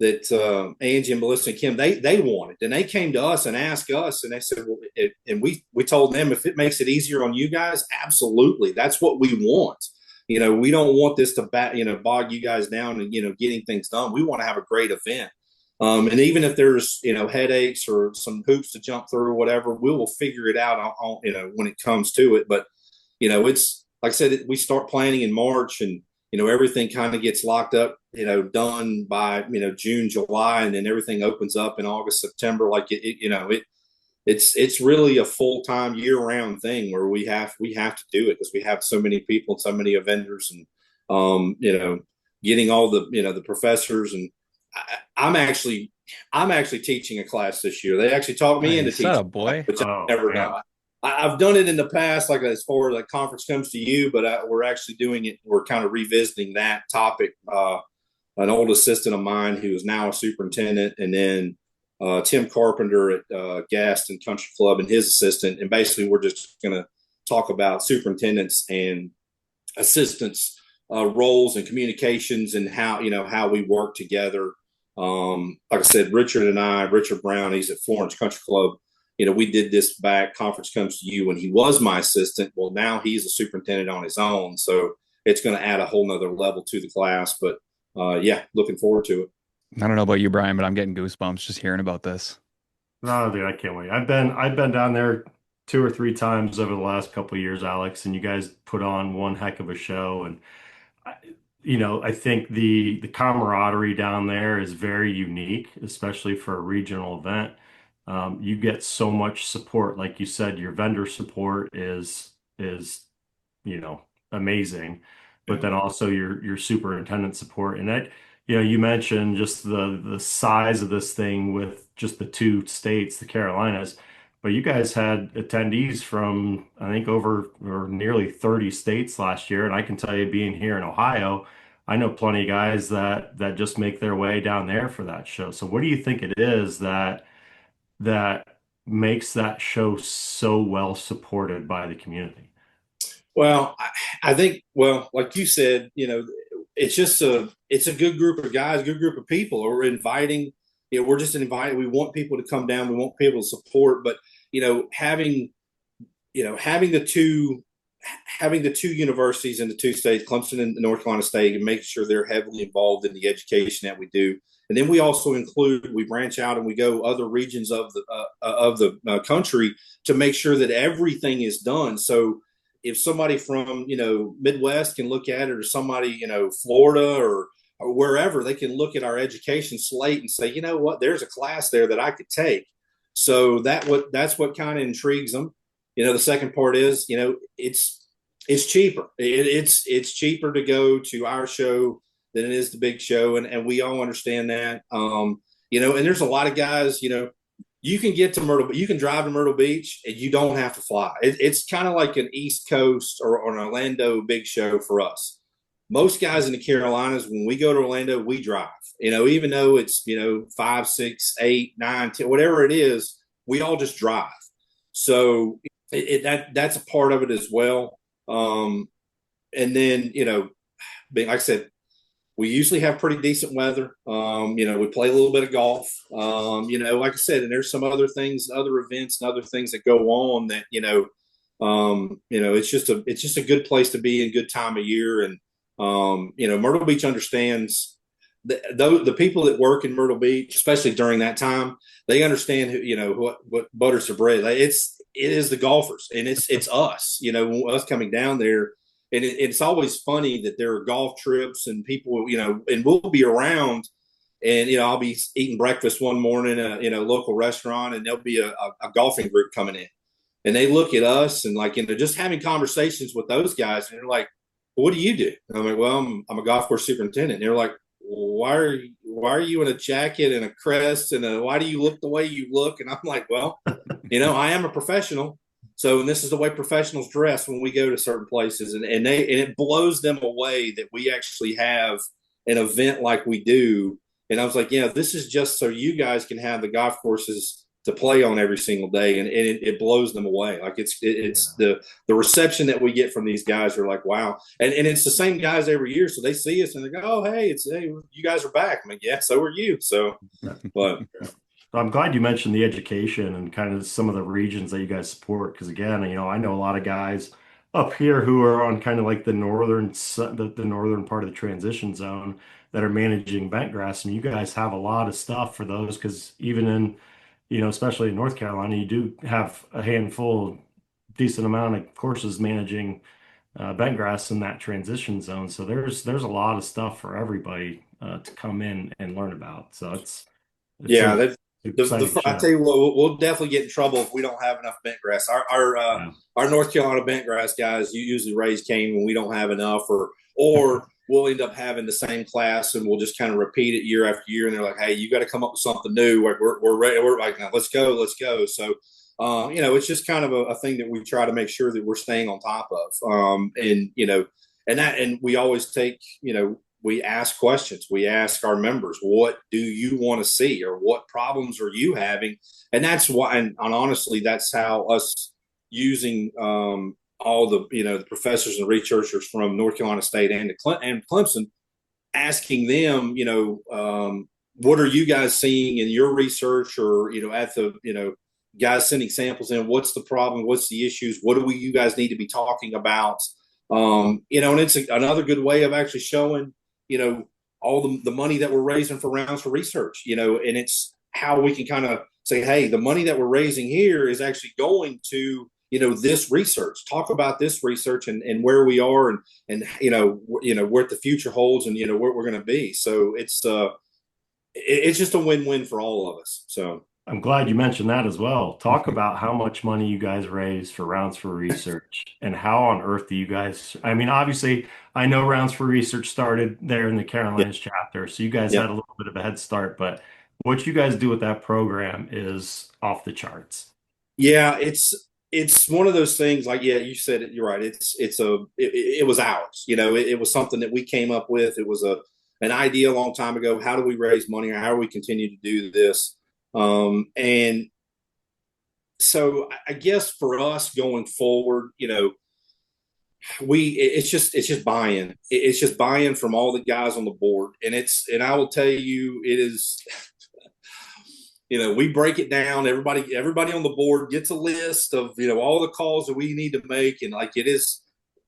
E: that Angie and Melissa and Kim they wanted, and they came to us and asked us, and they said, well, and we told them, if it makes it easier on you guys, absolutely, that's what we want. We don't want this to bog you guys down and getting things done. We want to have a great event, and even if there's headaches or some hoops to jump through or whatever, we will figure it out on when it comes to it. But it's like I said, we start planning in March, and everything kind of gets locked up, done by, June, July, and then everything opens up in August, September. Like it's really a full-time year-round thing where we have to do it because we have so many people and so many vendors, and, getting all the, the professors. And I'm actually teaching a class this year. They actually talked me into teaching,
A: boy.
E: which I've never done. I've done it in the past, like as far as like conference comes to you, but we're actually doing it. We're kind of revisiting that topic. An old assistant of mine who is now a superintendent, and then Tim Carpenter at Gaston Country Club and his assistant. And basically, we're just going to talk about superintendents and assistants roles and communications, and how we work together. Like I said, Richard Brown, he's at Florence Country Club. We did this back, conference comes to you, when he was my assistant. Well, now he's a superintendent on his own. So it's going to add a whole nother level to the class. But looking forward to it.
A: I don't know about you, Brian, but I'm getting goosebumps just hearing about this.
D: No, dude, I can't wait. I've been down there 2 or 3 times over the last couple of years, Alex, and you guys put on one heck of a show. And I think the camaraderie down there is very unique, especially for a regional event. You get so much support. Like you said, your vendor support is amazing, but then also your superintendent support. And that, you mentioned just the size of this thing with just the 2 states, the Carolinas, but you guys had attendees from, I think, over or nearly 30 states last year. And I can tell you, being here in Ohio, I know plenty of guys that just make their way down there for that show. So what do you think it is that makes that show so well supported by the community?
E: Well, I think, like you said, it's just it's a good group of guys, good group of people. We're inviting, we're just inviting. We want people to come down. We want people to support. But having the two universities in the 2 states, Clemson and North Carolina State, and making sure they're heavily involved in the education that we do. And then we also we branch out and we go other regions of the country to make sure that everything is done. So if somebody from, Midwest can look at it, or somebody, Florida or wherever, they can look at our education slate and say, you know what, there's a class there that I could take. So that's what kind of intrigues them. The second part is, it's cheaper. It's cheaper to go to our show than it is the big show. And we all understand that. And there's a lot of guys, you can get to Myrtle, you can drive to Myrtle Beach and you don't have to fly. It's kind of like an East Coast or an Orlando big show for us. Most guys in the Carolinas, when we go to Orlando, we drive, even though it's, 5, 6, 8, 9, 10, whatever it is, we all just drive. So that's a part of it as well. And then, like I said, we usually have pretty decent weather. We play a little bit of golf, like I said, and there's some other things, other events and other things that go on that, it's just a good place to be in, good time of year. And, Myrtle Beach understands the people that work in Myrtle Beach, especially during that time, they understand what butters the bread. It is the golfers, and it's us, us coming down there. And it's always funny that there are golf trips and people, and we'll be around, and, I'll be eating breakfast one morning in a local restaurant, and there'll be a golfing group coming in, and they look at us and just having conversations with those guys. And they're like, well, what do you do? And I'm like, well, I'm a golf course superintendent. And they're like, why are you in a jacket and a crest, and why do you look the way you look? And I'm like, well, I am a professional. So, and this is the way professionals dress when we go to certain places, and it blows them away that we actually have an event like we do. And I was like, yeah, this is just so you guys can have the golf courses to play on every single day, and it blows them away. Like it's the reception that we get from these guys are like, wow, and it's the same guys every year, so they see us and they go, oh, hey, you guys are back. I'm like, yeah, so are you. So, but.
D: I'm glad you mentioned the education and kind of some of the regions that you guys support. Because again, I know a lot of guys up here who are on kind of like the northern part of the transition zone that are managing bent grass, and you guys have a lot of stuff for those. Because even in, especially in North Carolina, you do have a handful, decent amount of courses managing bent grass in that transition zone. So there's a lot of stuff for everybody to come in and learn about. So it's
E: Yeah,
D: a
E: that
D: exciting
E: I tell
D: show.
E: you what, we'll definitely get in trouble if we don't have enough bent grass.
D: Yeah.
E: Our North Carolina bent grass guys usually raise cane when we don't have enough, or we'll end up having the same class and we'll just kind of repeat it year after year. And they're like, hey, you got to come up with something new. We're ready. We're like, now, let's go. So, it's just kind of a thing that we try to make sure that we're staying on top of. And we always take, we ask questions. We ask our members, what do you want to see, or what problems are you having? And that's why, and honestly, that's how us using all the professors and researchers from North Carolina State and Clemson, asking them, what are you guys seeing in your research, or at the guys sending samples in, what's the problem, what's the issues, what do you guys need to be talking about? And it's another good way of actually showing all the money that we're raising for rounds for research, and it's how we can kind of say, hey, the money that we're raising here is actually going to, this research. Talk about this research and where we are, and what the future holds, and where we're going to be. So it's just a win-win for all of us. So
D: I'm glad you mentioned that as well. Talk about how much money you guys raise for Rounds for Research, and how on earth do you guys, I mean, obviously, I know Rounds for Research started there in the
E: yeah,
D: Carolinas chapter, so you guys
E: yeah.
D: had a little bit of a head start, but what you guys do with that program is off the charts.
E: Yeah, it's one of those things. Like, yeah, you said it. You're right. It was ours. It was something that we came up with. It was an idea a long time ago. How do we raise money, or how do we continue to do this? And so I guess for us going forward, it's just buy-in. It's just buy-in from all the guys on the board, and I will tell you, it is. We break it down. Everybody on the board gets a list of all the calls that we need to make, and like it is.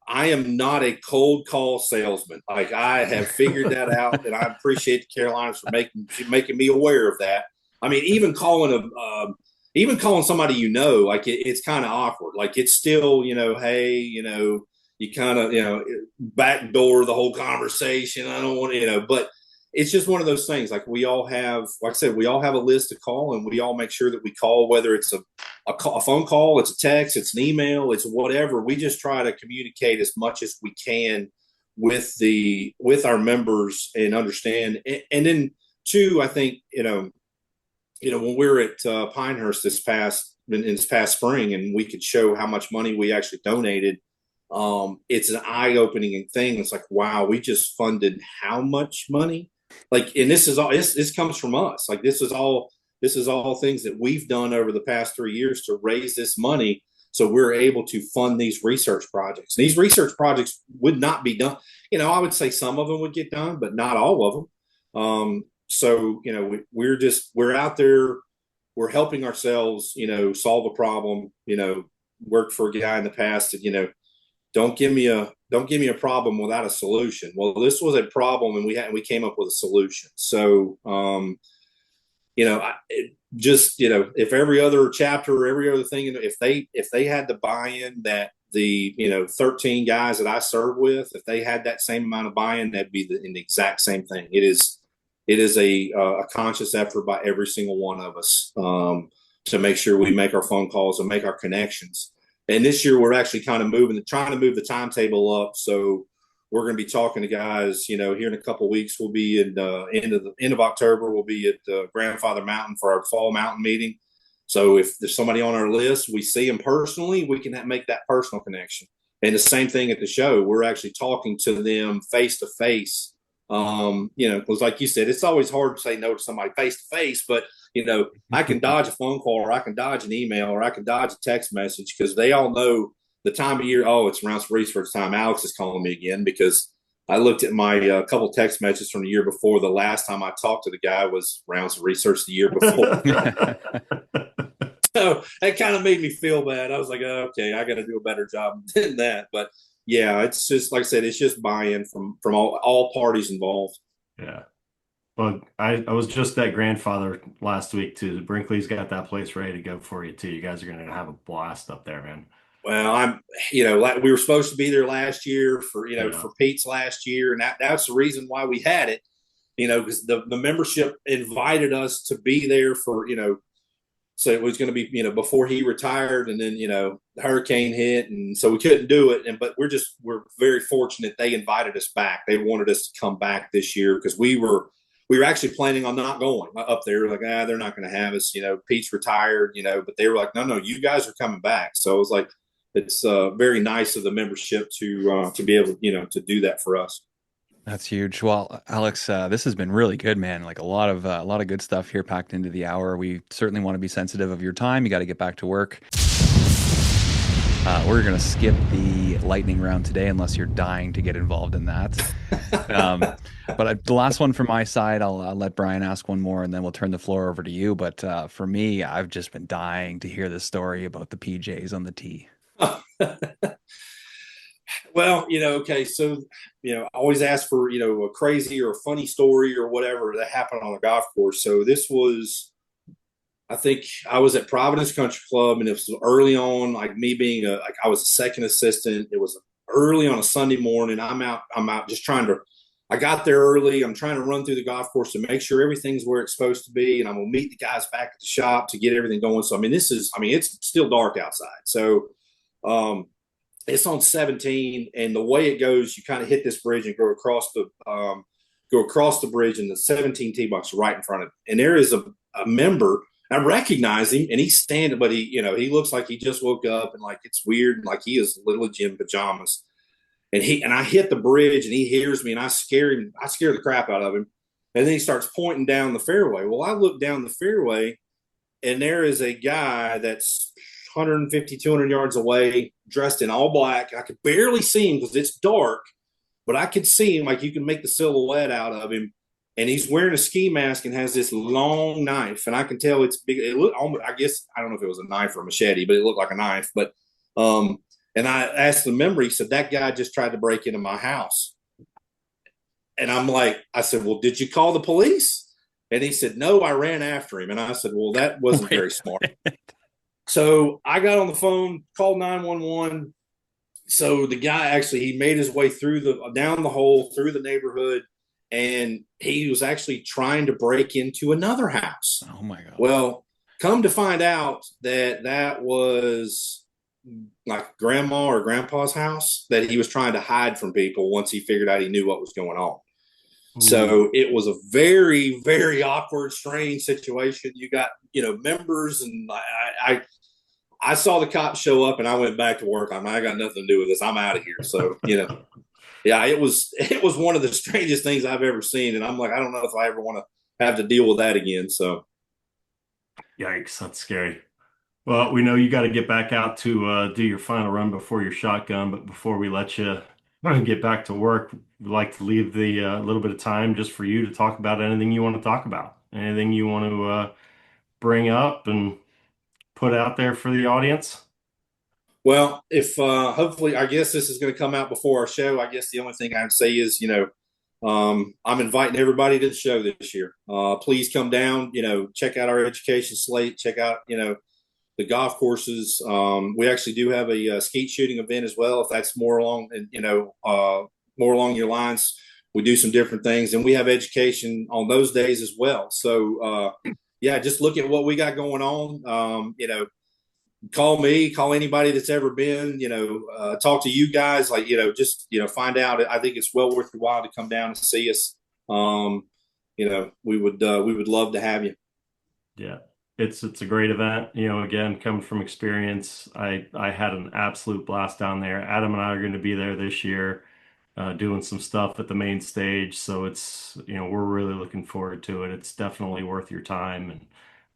E: I am not a cold call salesman. Like, I have figured that out, and I appreciate the Carolinas for making me aware of that. I mean, even calling somebody, like it's kind of awkward. Like, it's still, hey, you kind of, backdoor the whole conversation. I don't want to, but it's just one of those things. Like, we all have, like I said, we all have a list to call, and we all make sure that we call, whether it's a phone call, it's a text, it's an email, it's whatever. We just try to communicate as much as we can with our members and understand. And then two, I think, when we were at Pinehurst this past spring, and we could show how much money we actually donated. It's an eye-opening thing. It's like, wow, we just funded how much money? Like, and this comes from us. Like, this is all things that we've done over the past 3 years to raise this money, so we're able to fund these research projects. And these research projects would not be done. I would say some of them would get done, but not all of them. So we're out there, we're helping ourselves, solve a problem. Worked for a guy in the past that don't give me a problem without a solution. Well, this was a problem, and we came up with a solution. So, if every other chapter or every other thing, if they had the buy-in that the 13 guys that I serve with, if they had that same amount of buy-in, that'd be the exact same thing. It is a conscious effort by every single one of us to make sure we make our phone calls and make our connections. And this year, we're actually kind of trying to move the timetable up. So we're going to be talking to guys, here in a couple of weeks. We'll be at the end of October. We'll be at Grandfather Mountain for our fall mountain meeting. So if there's somebody on our list, we see them personally, we can make that personal connection. And the same thing at the show, we're actually talking to them face to face. Because like you said, it's always hard to say no to somebody face to face, but I can dodge a phone call, or I can dodge an email, or I can dodge a text message, because they all know the time of year. Oh, it's rounds for research time. Alex is calling me again, because I looked at my couple text messages from the year before. The last time I talked to the guy was rounds of research the year before. So that kind of made me feel bad. I was like, oh, okay, I got to do a better job than that. But yeah, it's just like I said, it's just buy-in from all parties involved.
D: Yeah. Well, I was just that grandfather last week too. Brinkley's got that place ready to go for you too. You guys are going to have a blast up there, man.
E: Well, like we were supposed to be there last year for Pete's last year, and that's the reason why we had it. Because the membership invited us to be there for so it was going to be before he retired, and then the hurricane hit, and so we couldn't do it. But we're very fortunate they invited us back. They wanted us to come back this year, because we were actually planning on not going up there. Like, they're not going to have us. Pete's retired. But they were like, no, you guys are coming back. So it was like, it's very nice of the membership to be able to do that for us.
A: That's huge. Well, Alex, this has been really good, man. Like a lot of good stuff here packed into the hour. We certainly want to be sensitive of your time. You got to get back to work. We're going to skip the lightning round today, unless you're dying to get involved in that. But the last one from my side, I'll let Brian ask one more, and then we'll turn the floor over to you. But for me, I've just been dying to hear this story about the PJs on the tee.
E: Well, okay, so I always ask for a crazy or a funny story or whatever that happened on the golf course. So this was, I think I was at Providence Country Club, and it was early on, like me being I was a second assistant. It was early on a Sunday morning. I'm out just I got there early. I'm trying to run through the golf course to make sure everything's where it's supposed to be, and I'm gonna meet the guys back at the shop to get everything going. So it's still dark outside. So it's on 17, and the way it goes, you kind of hit this bridge and go across the bridge, and the 17 tee box right in front of it. And there is a member. I recognize him, and he's standing, but he looks like he just woke up, and like it's weird, like he is literally in pajamas. And I hit the bridge, and he hears me, and I scare him. I scare the crap out of him. And then he starts pointing down the fairway. Well, I look down the fairway, and there is a guy that's 150, 200 yards away, dressed in all black. I could barely see him because it's dark, but I could see him, like you can make the silhouette out of him. And he's wearing a ski mask and has this long knife, and I can tell it's big. It looked almost, I guess, I don't know if it was a knife or a machete, but it looked like a knife. But and I asked the member, he said, that guy just tried to break into my house. And I said, well, did you call the police? And he said, no, I ran after him. And I said, well, that wasn't very smart. So I got on the phone, called 911. So the guy he made his way down the hole, through the neighborhood, and he was actually trying to break into another house.
A: Oh my God.
E: Well, come to find out that was like grandma or grandpa's house that he was trying to hide from people once he figured out he knew what was going on. Ooh. So it was a very, very awkward, strange situation. You got, members, and I saw the cops show up, and I went back to work. I got nothing to do with this. I'm out of here. So, yeah, it was one of the strangest things I've ever seen. And I'm like, I don't know if I ever want to have to deal with that again. So.
D: Yikes. That's scary. Well, we know you got to get back out to do your final run before your shotgun. But before we let you get back to work, we'd like to leave the little bit of time just for you to talk about anything you want to talk about, anything you want to bring up and put out there for the audience.
E: Well, if hopefully, I guess this is going to come out before our show. I guess the only thing I would say is, I'm inviting everybody to the show this year. Please come down, check out our education slate, check out, the golf courses. We actually do have a skeet shooting event as well. If that's more along, more along your lines, we do some different things, and we have education on those days as well. So, yeah, just look at what we got going on. Call me, call anybody that's ever been, talk to you guys, find out. I think it's well worth your while to come down and see us. We would love to have you.
D: Yeah. it's a great event. Again, coming from experience, I had an absolute blast down there. Adam and I are going to be there this year, doing some stuff at the main stage. So we're really looking forward to it. It's definitely worth your time. And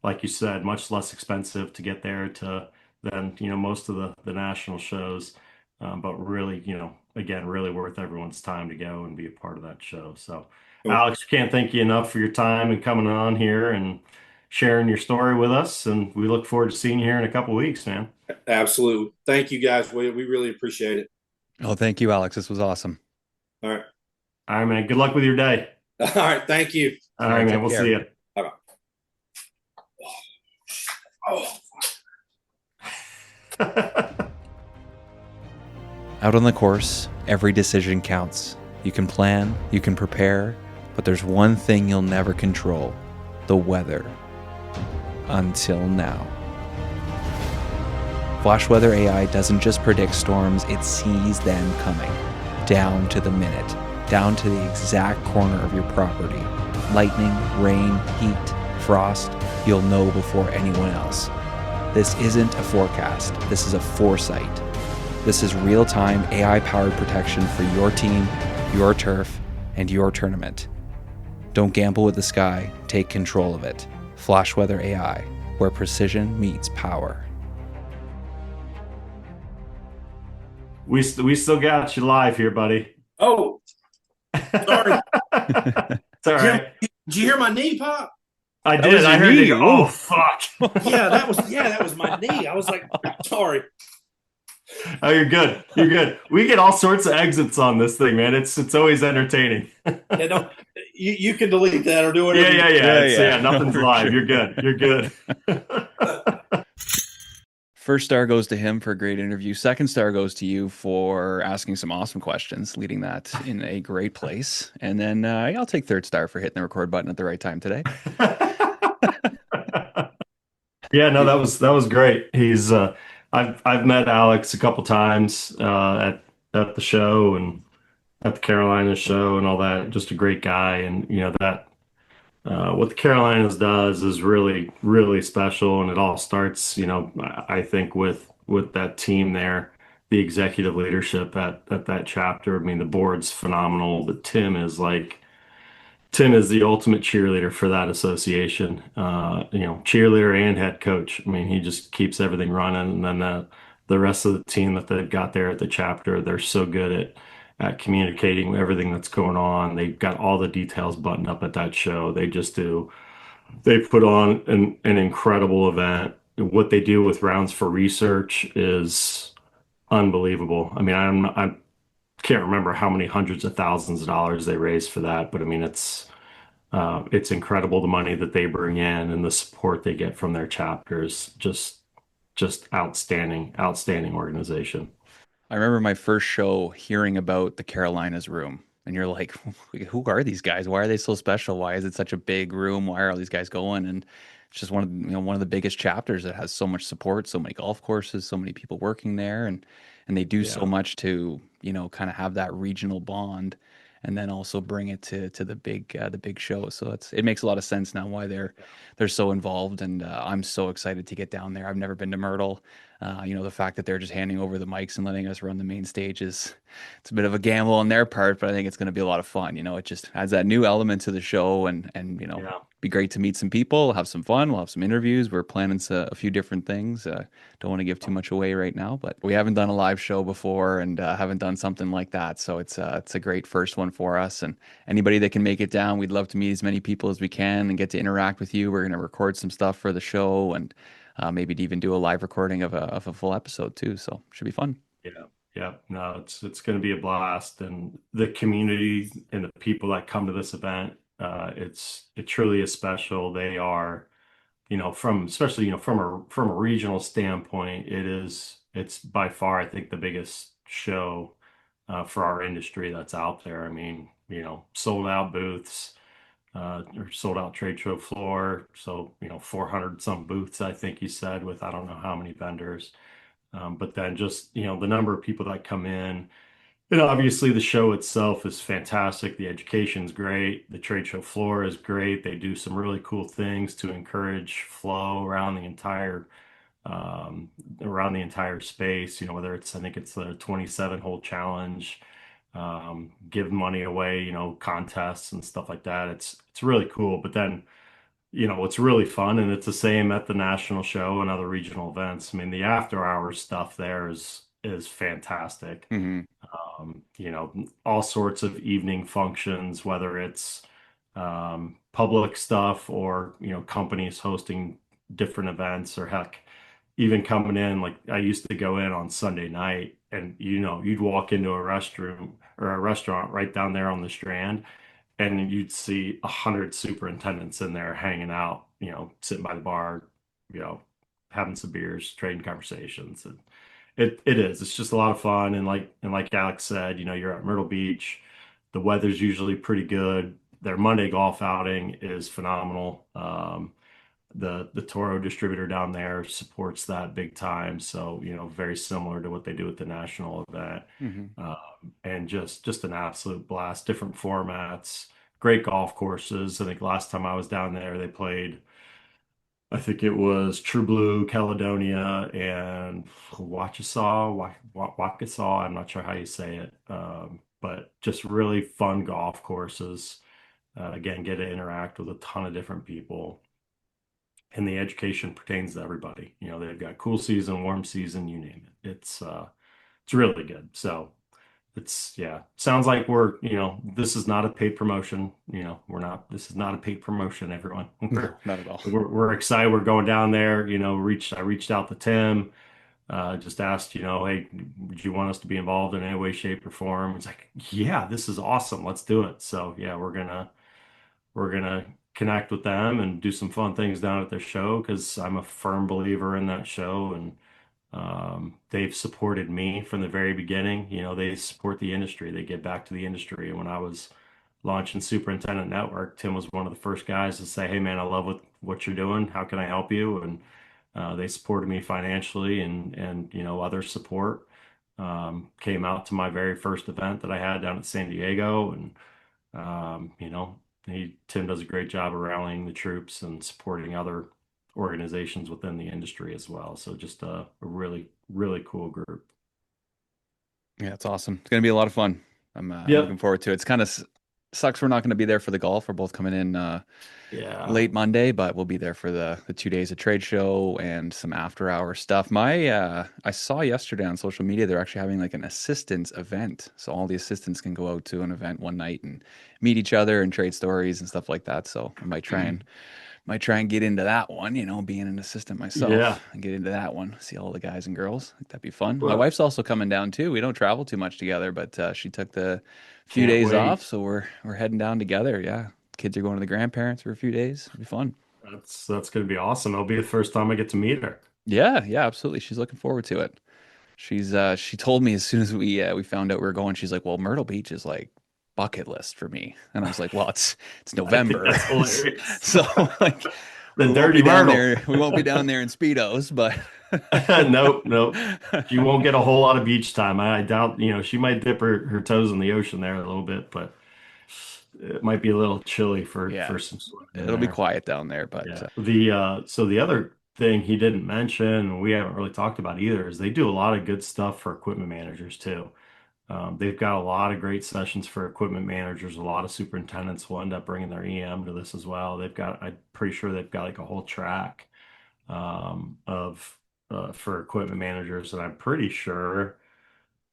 D: like you said, much less expensive to get there than, most of the national shows. But really, again, really worth everyone's time to go and be a part of that show. So,
E: Oh,
D: Alex, can't thank you enough for your time and coming on here and sharing your story with us. And we look forward to seeing you here in a couple weeks, man.
E: absolutely. Thank you guys. We really appreciate it.
A: Oh, thank you, Alex. This was awesome.
E: All right.
D: All right, man. Good luck with your day.
E: All right. Thank you.
D: All right, man.
A: take
D: We'll
A: care.
D: see you.
E: Bye-bye. Oh.
A: Out on the course, every decision counts. You can plan, you can prepare, but there's one thing you'll never control: the weather. Until now. Flash Weather AI doesn't just predict storms, it sees them coming. Down to the minute, down to the exact corner of your property. Lightning, rain, heat, frost, you'll know before anyone else. This isn't a forecast, this is a foresight. This is real-time AI-powered protection for your team, your turf, and your tournament. Don't gamble with the sky, take control of it. Flash Weather AI, where precision meets power.
D: We still got you live here, buddy.
E: Oh, sorry.
D: It's all right.
E: Did you hear my knee pop?
D: I
A: That
D: did.
A: was
D: I
A: your
D: heard
A: knee.
D: you go, oh, fuck.
E: Yeah, that was my knee. I was like, sorry.
D: Oh, you're good. You're good. We get all sorts of exits on this thing, man. It's always entertaining.
E: Yeah, don't, you can delete that or do whatever.
D: Yeah.
A: Yeah,
D: Nothing's
A: for
D: live.
A: sure.
D: You're good. You're good.
A: First star goes to him for a great interview. Second star goes to you for asking some awesome questions, leading that in a great place. And then I'll take third star for hitting the record button at the right time today.
D: Yeah, no, that was great. I've met Alex a couple times at the show and at the Carolinas show and all that. Just a great guy, and that what the Carolinas does is really really special, and it all starts, I think with that team there, the executive leadership at that chapter. I mean, the board's phenomenal, but Tim is the ultimate cheerleader for that association. Cheerleader and head coach. I mean, he just keeps everything running. And then the rest of the team that they've got there at the chapter, they're so good at communicating everything that's going on. They've got all the details buttoned up at that show. They put on an incredible event. What they do with rounds for research is unbelievable. I mean, I can't remember how many hundreds of thousands of dollars they raised for that, but I mean, it's incredible the money that they bring in and the support they get from their chapters. Just outstanding organization.
A: I remember my first show hearing about the Carolinas room, and you're like, who are these guys? Why are they so special? Why is it such a big room? Why are all these guys going? And it's just one of the biggest chapters that has so much support, so many golf courses, so many people working there, and they do so
D: Yeah.
A: much to, kind of have that regional bond, and then also bring it to the big show. So it makes a lot of sense now why they're so involved, and I'm so excited to get down there. I've never been to Myrtle. The fact that they're just handing over the mics and letting us run the main stage it's a bit of a gamble on their part, but I think it's going to be a lot of fun. It just adds that new element to the show, and
D: Yeah.
A: be great to meet some people, have some fun. We'll have some interviews. We're planning a few different things. Don't want to give too much away right now, but we haven't done a live show before and haven't done something like that. So it's a great first one for us. And anybody that can make it down, we'd love to meet as many people as we can and get to interact with you. We're going to record some stuff for the show and maybe to even do a live recording of a full episode too. So should be fun.
D: Yeah. Yeah. No, it's going to be a blast, and the community and the people that come to this event, it truly is special. They are, especially, from a regional standpoint, it's by far, I think, the biggest show for our industry that's out there. I mean, sold out booths, or sold out trade show floor. So, 400 some booths, I think you said, with I don't know how many vendors. But then just, the number of people that come in, And obviously, the show itself is fantastic. The education's great. The trade show floor is great. They do some really cool things to encourage flow um, around the entire space. You know, whether it's I think it's the 27 hole challenge, give money away, contests and stuff like that. It's really cool. But then, it's really fun, and it's the same at the national show and other regional events. I mean, the after hours stuff there is fantastic.
A: Hmm.
D: All sorts of evening functions, whether it's public stuff or, companies hosting different events, or heck, even coming in. Like I used to go in on Sunday night, and, you'd walk into a restroom or a restaurant right down there on the Strand, and you'd see 100 superintendents in there hanging out, sitting by the bar, you know, having some beers, trading conversations. And it's just a lot of fun. And like Alex said, you're at Myrtle Beach. The weather's usually pretty good. Their Monday golf outing is phenomenal. The Toro distributor down there supports that big time. So, very similar to what they do at the national event.
A: Hmm.
D: And just an absolute blast, different formats, great golf courses. I think last time I was down there, they played, I think it was True Blue, Caledonia, and Waukesha. I'm not sure how you say it. But just really fun golf courses. Again, get to interact with a ton of different people. And the education pertains to everybody. They've got cool season, warm season, you name it. It's really good. So yeah, sounds like this is not a paid promotion. This is not a paid promotion, everyone.
A: No, not at all.
D: We're excited. We're going down there. I reached out to Tim, just asked, hey, would you want us to be involved in any way, shape, or form? It's like, yeah, this is awesome. Let's do it. So yeah, we're gonna connect with them and do some fun things down at their show, because I'm a firm believer in that show. And they've supported me from the very beginning. They support the industry. They give back to the industry. And when I was launching Superintendent Network, Tim was one of the first guys to say, "Hey, man, I love what you're doing. How can I help you?" And they supported me financially, and other support. Came out to my very first event that I had down at San Diego, and Tim does a great job of rallying the troops and supporting other organizations within the industry as well. So just a really, really cool group.
A: Yeah, it's awesome. It's gonna be a lot of fun. I'm looking
D: Yep.
A: forward to it. It's kind of sucks we're not going to be there for the golf. We're both coming in
D: Yeah.
A: late Monday, but we'll be there for the 2 days of trade show and some after hour stuff. I saw yesterday on social media they're actually having like an assistants event, so all the assistants can go out to an event one night and meet each other and trade stories and stuff like that. So I might try and get into that one, being an assistant
D: Yeah.
A: myself, and get into that one, see all the guys and girls. I think that'd be fun. My
D: Well,
A: wife's also coming down too. We don't travel too much together, but she took the few
D: can't
A: days off,
D: wait.
A: so we're heading down together. Yeah, kids are going to the grandparents for a few days. It'll be fun.
D: That's going to be awesome. It'll be the first time I get to meet her.
A: Yeah, yeah, absolutely. She's looking forward to it. She told me as soon as we found out we were going, she's like, "Well, Myrtle Beach is like bucket list for me," and I was like, "Well, it's
D: I think
A: November,
D: that's hilarious.
A: so like
D: The
A: we won't
D: Dirty
A: be down
D: Myrtle.
A: there. We won't be down there in speedos, but."
D: Nope, nope. She won't get a whole lot of beach time. I doubt, she might dip her toes in the ocean there a little bit, but it might be a little chilly
A: Yeah,
D: for some swimming in
A: it'll be
D: there.
A: quiet down there, but
D: Yeah. So the other thing he didn't mention, and we haven't really talked about either, is they do a lot of good stuff for equipment managers too. They've got a lot of great sessions for equipment managers. A lot of superintendents will end up bringing their EM to this as well. I'm pretty sure they've got like a whole track of for equipment managers, and I'm pretty sure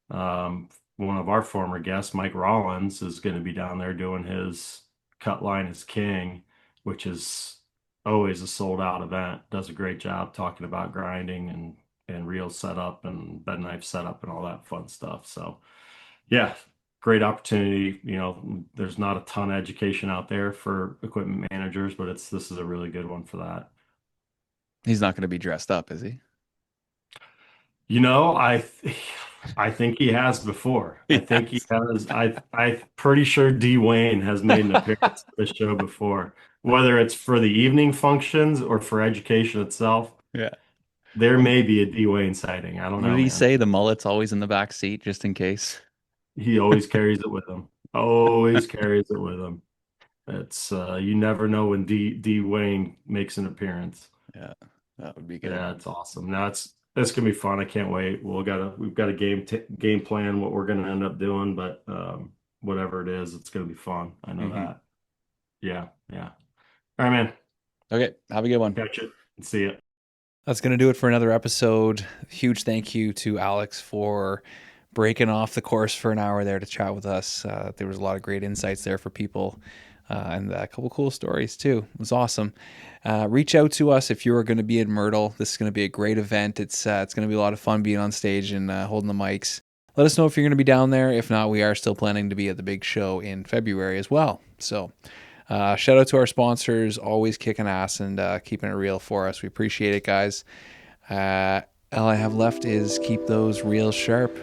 D: one of our former guests, Mike Rollins, is going to be down there doing his Cut Line is King, which is always a sold out event. Does a great job talking about grinding and reel setup and bed knife setup and all that fun stuff. So yeah, great opportunity. There's not a ton of education out there for equipment managers, but this is a really good one for that.
A: he's not going to be dressed up, is he?
D: I think he has before. I think he
A: Yes.
D: has. I'm pretty sure D Wayne has made an appearance at this show before, whether it's for the evening functions or for education itself.
A: Yeah.
D: There may be a D Wayne sighting. I don't
A: What did
D: know,
A: he
D: man.
A: say? The mullet's always in the back seat just in case.
D: He always carries it with him. Always carries it with him. It's you never know when D Wayne makes an appearance.
A: Yeah, that would be good.
D: Yeah, it's awesome. Now it's gonna be fun. I can't wait. We've got a game plan what we're gonna end up doing, but whatever it is, it's gonna be fun. I know that. Yeah, yeah. All right, man.
A: Okay, have a good one.
D: Catch it and see you.
A: That's going to do it for another episode. Huge thank you to Alex for breaking off the course for an hour there to chat with us. There was a lot of great insights there for people and a couple cool stories too. It was awesome. Reach out to us if you are going to be in Myrtle. This is going to be a great event. It's going to be a lot of fun being on stage and holding the mics. Let us know if you're going to be down there. If not, we are still planning to be at the big show in February as well. So shout out to our sponsors, always kicking ass and keeping it real for us. We appreciate it, guys. All I have left is keep those reels sharp.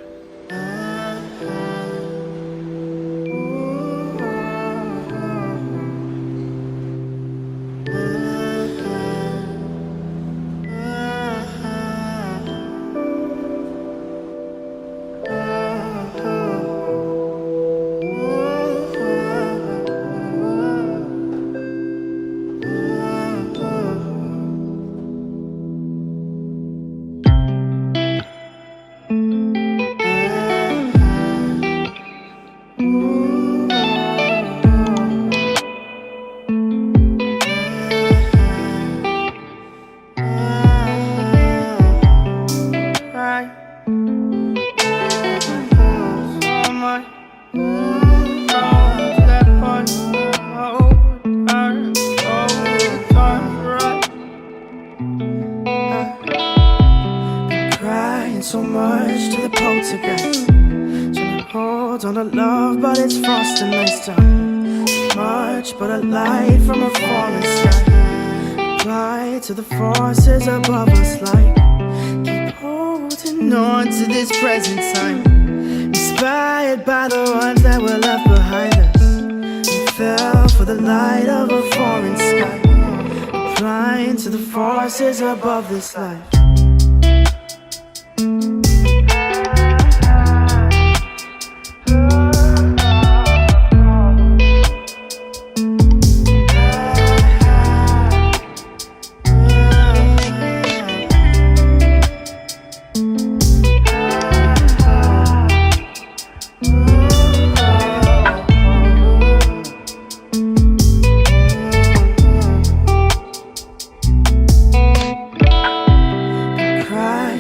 F: So much to the poltergeist. Trying to hold on to love, but it's frost and nice time. Much but a light from a falling sky. Apply to the forces above us like keep holding on to this present time. Inspired by the ones that were left behind us. We fell for the light of a foreign sky. Applying to the forces above this life.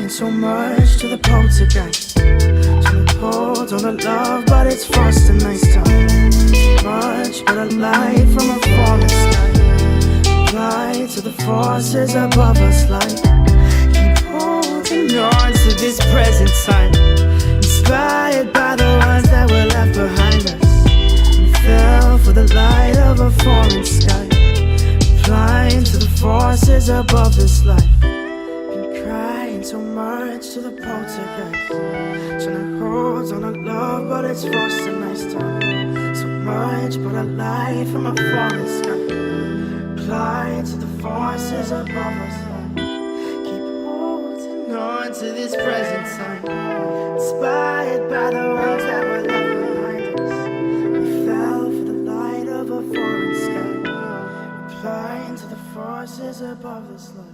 F: So much to the poltergeist. Trying to hold on to love, but it's frost and nice time. Much but a light from a falling sky. Apply to the forces above us like keep holding on to this present time. Inspired by the ones that were left behind us. We fell for the light of a foreign sky. Applying to the forces above this life. So much to the poltergeist. Trying to hold on to love, but it's frost and nice time. So much but a light from a falling sky. Apply to the forces above us. Keep holding on to this present time. Inspired by the ones that were left behind us. We fell for the light of a foreign sky. Applying to the forces above this life.